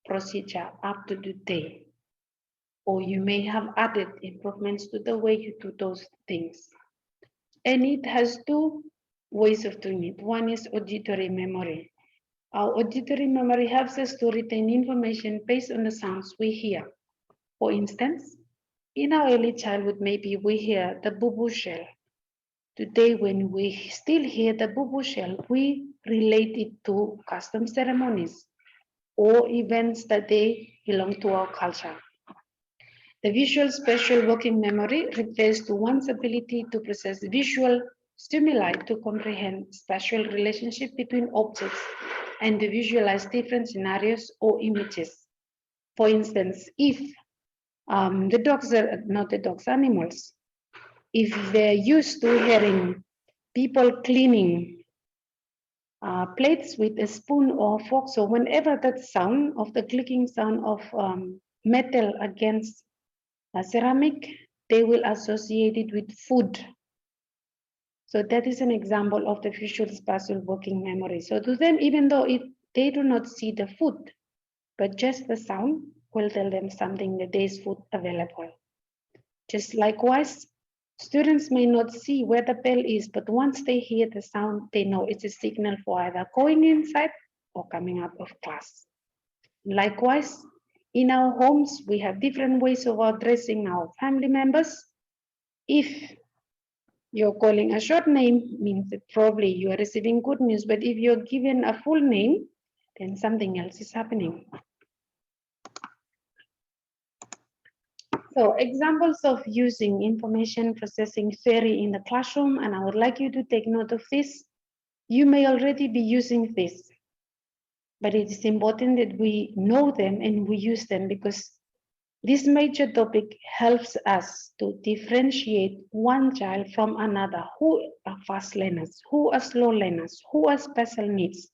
procedure up to today. Or you may have added improvements to the way you do those things. And it has two ways of doing it. One is auditory memory. Our auditory memory helps us to retain information based on the sounds we hear. For instance, in our early childhood, maybe we hear the boo-boo shell. Today, when we still hear the boo-boo shell, we relate it to custom ceremonies or events that they belong to our culture. The visual spatial working memory refers to one's ability to process visual stimuli to comprehend spatial relationship between objects and to visualize different scenarios or images. For instance, if the dogs are not the dogs, animals, if they're used to hearing people cleaning plates with a spoon or fork, so whenever that sound of the clicking sound of metal against ceramic, they will associate it with food. So that is an example of the visual spatial working memory. So to them, even though they do not see the food, but just the sound will tell them something that there is food available. Just likewise, students may not see where the bell is, but once they hear the sound, they know it's a signal for either going inside or coming out of class. Likewise, in our homes, we have different ways of addressing our family members. If you're calling a short name, means that probably you are receiving good news, but if you're given a full name, then something else is happening. So examples of using information processing theory in the classroom, and I would like you to take note of this. You may already be using this, but it is important that we know them and we use them, because this major topic helps us to differentiate one child from another, who are fast learners, who are slow learners, who are special needs.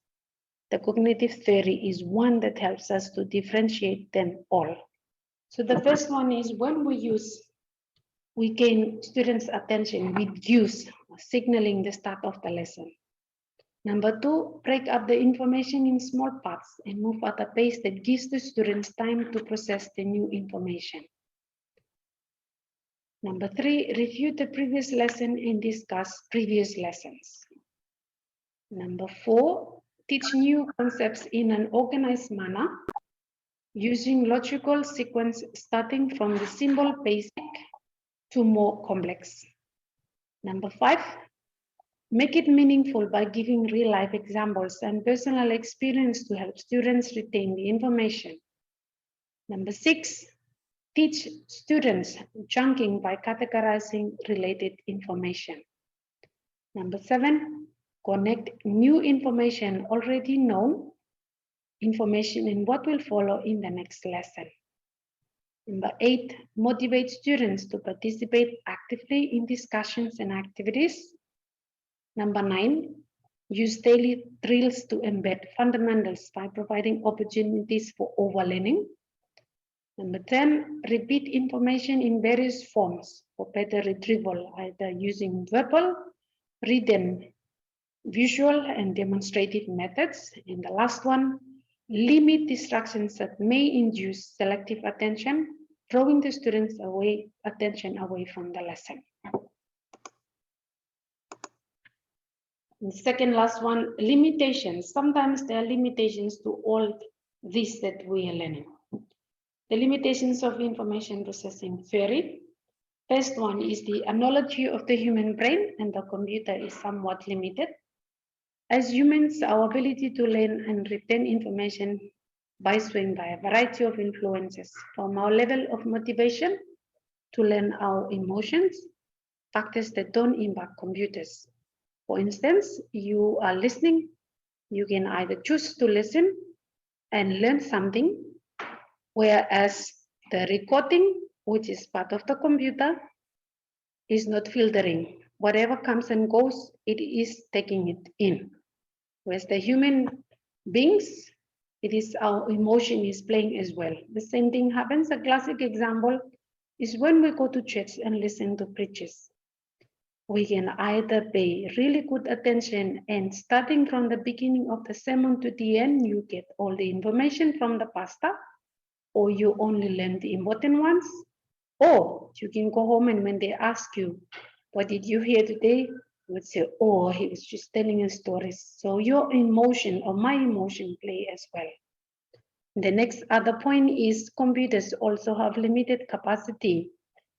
The cognitive theory is one that helps us to differentiate them all. So the first one is when we gain students' attention with use, signaling the start of the lesson. Number 2, break up the information in small parts and move at a pace that gives the students time to process the new information. Number 3, review the previous lesson and discuss previous lessons. Number 4, teach new concepts in an organized manner using logical sequence starting from the simple basic to more complex. Number 5, make it meaningful by giving real-life examples and personal experience to help students retain the information. Number 6, teach students chunking by categorizing related information. Number 7, connect new information already known information in what will follow in the next lesson. Number 8, motivate students to participate actively in discussions and activities. Number 9, use daily drills to embed fundamentals by providing opportunities for overlearning. Number 10, repeat information in various forms for better retrieval, either using verbal, written, visual, and demonstrative methods. And the last one, limit distractions that may induce selective attention, drawing the students' attention away from the lesson. The second last one, limitations. Sometimes there are limitations to all this that we are learning. The limitations of information processing vary. First one is the analogy of the human brain and the computer is somewhat limited. As humans, our ability to learn and retain information by swing by a variety of influences, from our level of motivation to learn our emotions, factors that don't impact computers. For instance, you are listening, you can either choose to listen and learn something, whereas the recording, which is part of the computer, is not filtering. Whatever comes and goes, it is taking it in. Whereas the human beings, it is our emotion is playing as well. The same thing happens. A classic example is when we go to church and listen to preachers. We can either pay really good attention and starting from the beginning of the sermon to the end, you get all the information from the pastor, or you only learn the important ones, or you can go home and when they ask you, what did you hear today? You would say, oh, he was just telling us stories. So your emotion or my emotion play as well. The next other point is computers also have limited capacity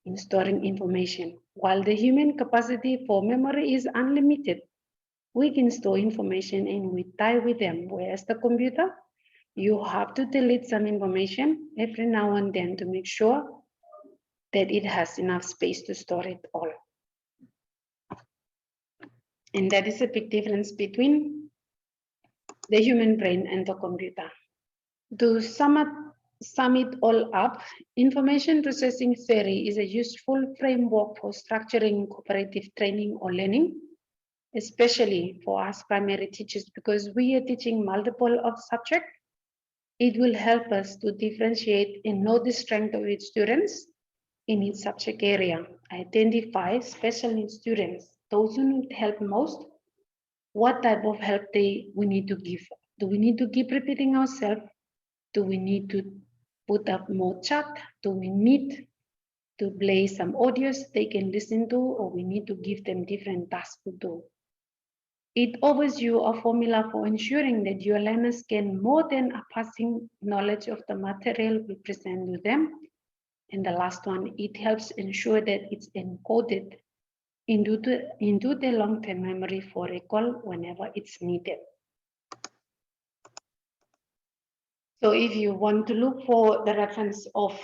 in storing information. While the human capacity for memory is unlimited, we can store information and we die with them. Whereas the computer, you have to delete some information every now and then to make sure that it has enough space to store it all. And that is a big difference between the human brain and the computer. To sum it all up, information processing theory is a useful framework for structuring cooperative training or learning, especially for us primary teachers, because we are teaching multiple of subjects. It will help us to differentiate and know the strength of its students in each subject area, identify special needs students, those who need help most, what type of help we need to give. Do we need to keep repeating ourselves? Do we need to put up more chat? Do we need to play some audios they can listen to, or we need to give them different tasks to do? It offers you a formula for ensuring that your learners gain more than a passing knowledge of the material we present to them. And the last one, it helps ensure that it's encoded into the long-term memory for recall whenever it's needed. So if you want to look for the reference of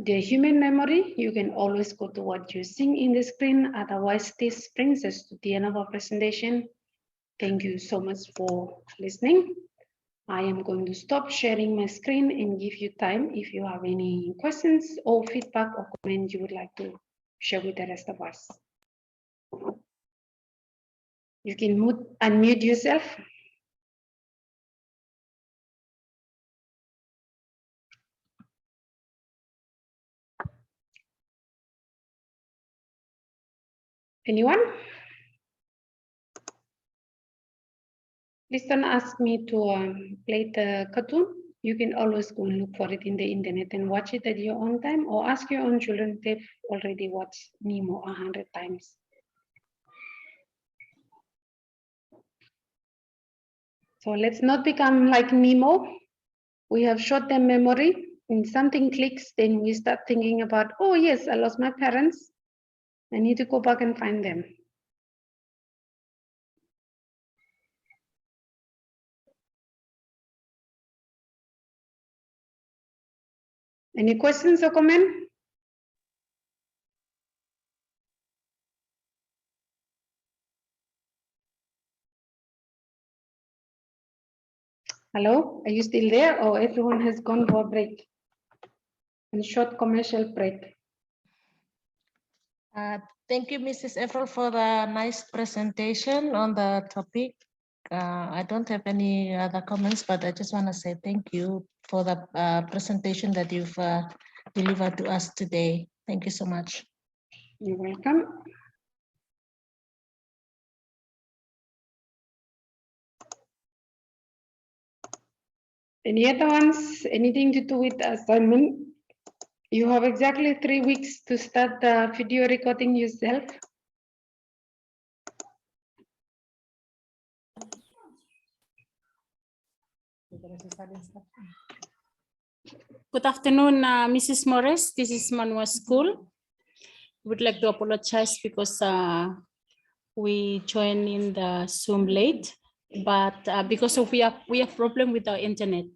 the human memory, you can always go to what you're seeing in the screen. Otherwise, this brings us to the end of our presentation. Thank you so much for listening. I am going to stop sharing my screen and give you time if you have any questions or feedback or comments you would like to share with the rest of us. You can unmute yourself. Anyone? Please don't ask me to play the cartoon. You can always go and look for it in the internet and watch it at your own time, or ask your own children if they've already watched Nemo 100 times. So let's not become like Nemo. We have short-term memory. When something clicks, then we start thinking about, oh yes, I lost my parents. I need to go back and find them. Any questions or comment? Hello, are you still there, or everyone has gone for a break? A short commercial break. Thank you, Mrs. Effrel, for the nice presentation on the topic. I don't have any other comments, but I just want to say thank you for the presentation that you've delivered to us today. Thank you so much. You're welcome. Any other ones? Anything to do with the assignment? You have exactly 3 weeks to start the video recording yourself. Good afternoon, Mrs. Morris. This is Manua School. Would like to apologize because we joined in the Zoom late, but because of we have problem with our internet.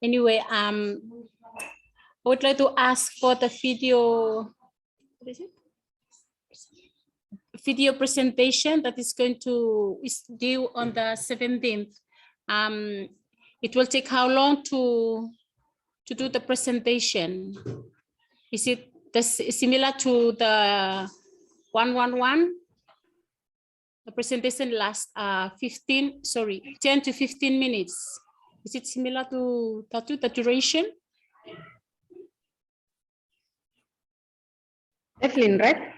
Anyway, I would like to ask for the video presentation that is due on the 17th. It will take how long to do the presentation? Is it similar to the 111? The presentation lasts 10 to 15 minutes. Is it similar to the duration? Evelyn, right?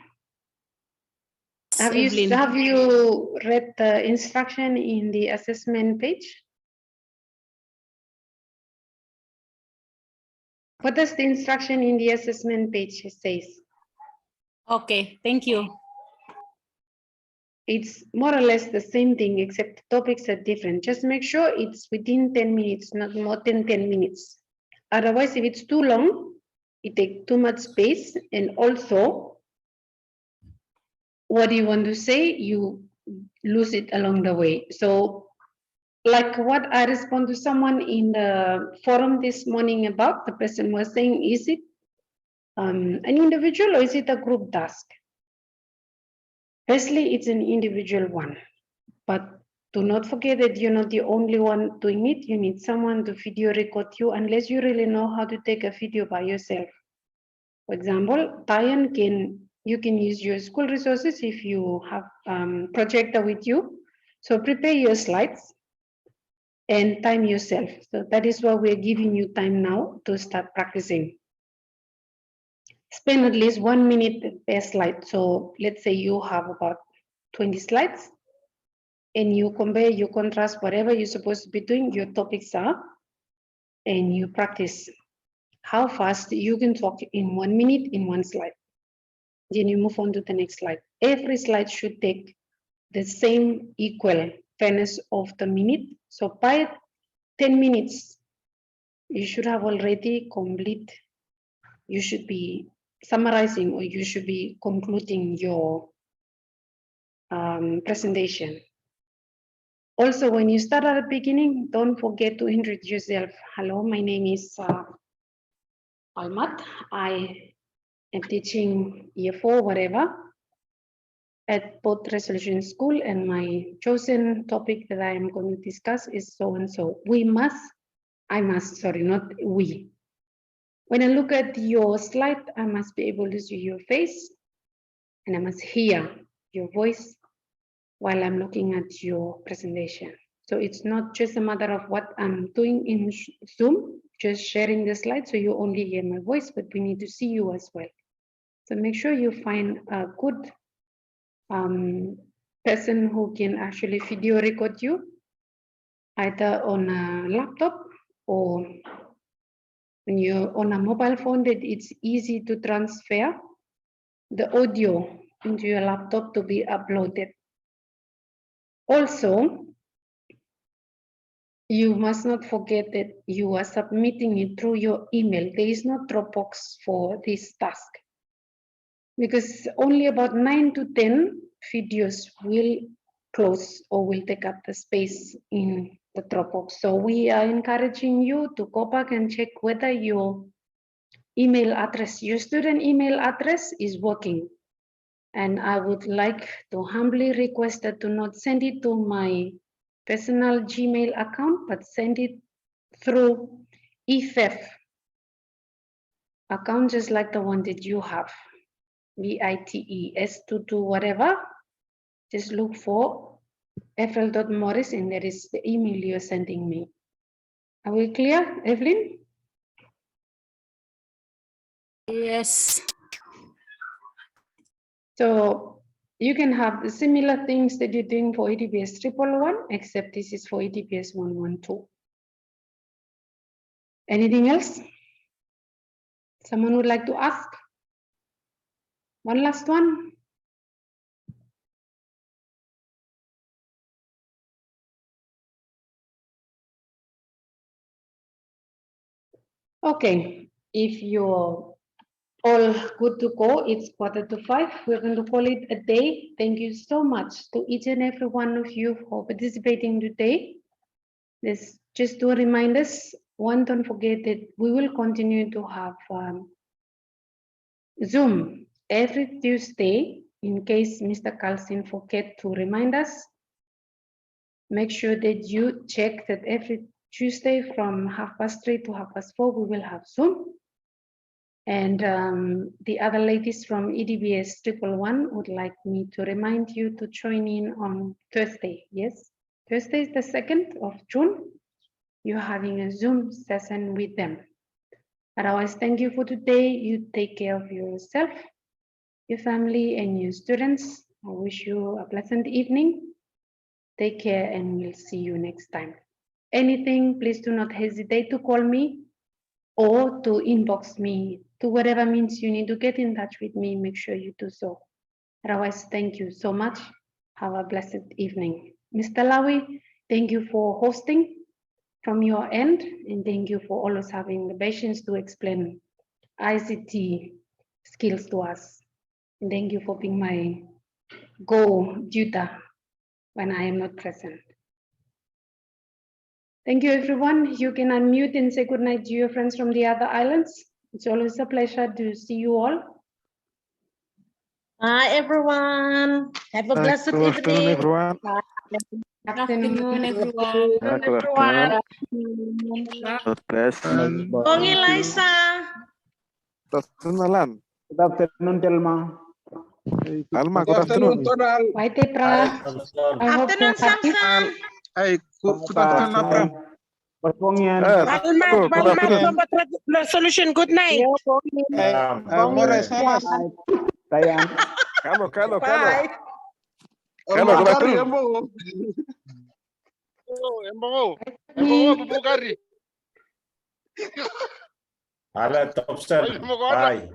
Have you read the instruction in the assessment page? What does the instruction in the assessment page says? Okay, thank you. It's more or less the same thing, except the topics are different. Just make sure it's within 10 minutes, not more than 10 minutes. Otherwise, if it's too long, it takes too much space. And also, what you want to say, you lose it along the way. So, like what I respond to someone in the forum this morning about, the person was saying, is it an individual or is it a group task? Firstly, it's an individual one, but do not forget that you're not the only one doing it. You need someone to video record you unless you really know how to take a video by yourself. For example, you can use your school resources if you have projector with you. So prepare your slides and time yourself. So that is why we're giving you time now to start practicing. Spend at least 1 minute per slide. So let's say you have about 20 slides and you compare, you contrast whatever you're supposed to be doing, your topics are, and you practice how fast you can talk in 1 minute in one slide. Then you move on to the next slide. Every slide should take the same equal fairness of the minute. So by 10 minutes, you should have already complete, you should be summarizing or you should be concluding your presentation. Also, when you start at the beginning, don't forget to introduce yourself. Hello, my name is Almat. I am teaching year 4, whatever, at both Resolution School, and my chosen topic that I am going to discuss is so and so. Not we. When I look at your slide, I must be able to see your face and I must hear your voice while I'm looking at your presentation. So it's not just a matter of what I'm doing in Zoom, just sharing the slide so you only hear my voice, but we need to see you as well. So make sure you find a good person who can actually video record you either on a laptop or when you're on a mobile phone, that it's easy to transfer the audio into your laptop to be uploaded. Also, you must not forget that you are submitting it through your email. There is no Dropbox for this task because only about 9 to 10 videos will close or will take up the space in the Dropbox. So we are encouraging you to go back and check whether your email address, your student email address is working. And I would like to humbly request that to not send it to my personal Gmail account, but send it through Effrel account, just like the one that you have, VITES22 whatever. Just look for Effrel.Morris and there is the email you're sending me. Are we clear, Evelyn? Yes. So you can have the similar things that you're doing for EDPS 111, except this is for EDPS 112. Anything else? Someone would like to ask? One last one. Okay, if you're all good to go, it's 4:45. We're going to call it a day. Thank you so much to each and every one of you for participating today. This just to remind us, one, don't forget that we will continue to have Zoom every Tuesday. In case Mr. Carlson forget to remind us, make sure that you check that every Tuesday from 3:30 to 4:30 we will have Zoom. And the other ladies from EDPS 111 would like me to remind you to join in on Thursday. Yes, Thursday is the 2nd of June. You're having a Zoom session with them. Otherwise, thank you for today. You take care of yourself, your family, and your students. I wish you a pleasant evening. Take care and we'll see you next time. Anything, please do not hesitate to call me or to inbox me, to whatever means you need to get in touch with me, make sure you do so. Otherwise, thank you so much. Have a blessed evening. Mr. Lawi, thank you for hosting from your end, and thank you for always having the patience to explain ICT skills to us. And thank you for being my go-tutor when I am not present. Thank you, everyone. You can unmute and say goodnight to your friends from the other islands. It's always a pleasure to see you all. Bye, everyone. Have a blessed evening. everyone. Good afternoon, everyone. Good afternoon. God bless. Bong Eliza. Good afternoon, Alan. Good afternoon, Telma. Alma, good afternoon. Bye, Tepra. I hope Afternoon, you're happy. Samsam. Hey, good afternoon, Abram. Balmat, Balmat, resolution. Good night. Morris, Sayang. Hello. Bye. Hello, good afternoon. Ala top sir. Bye.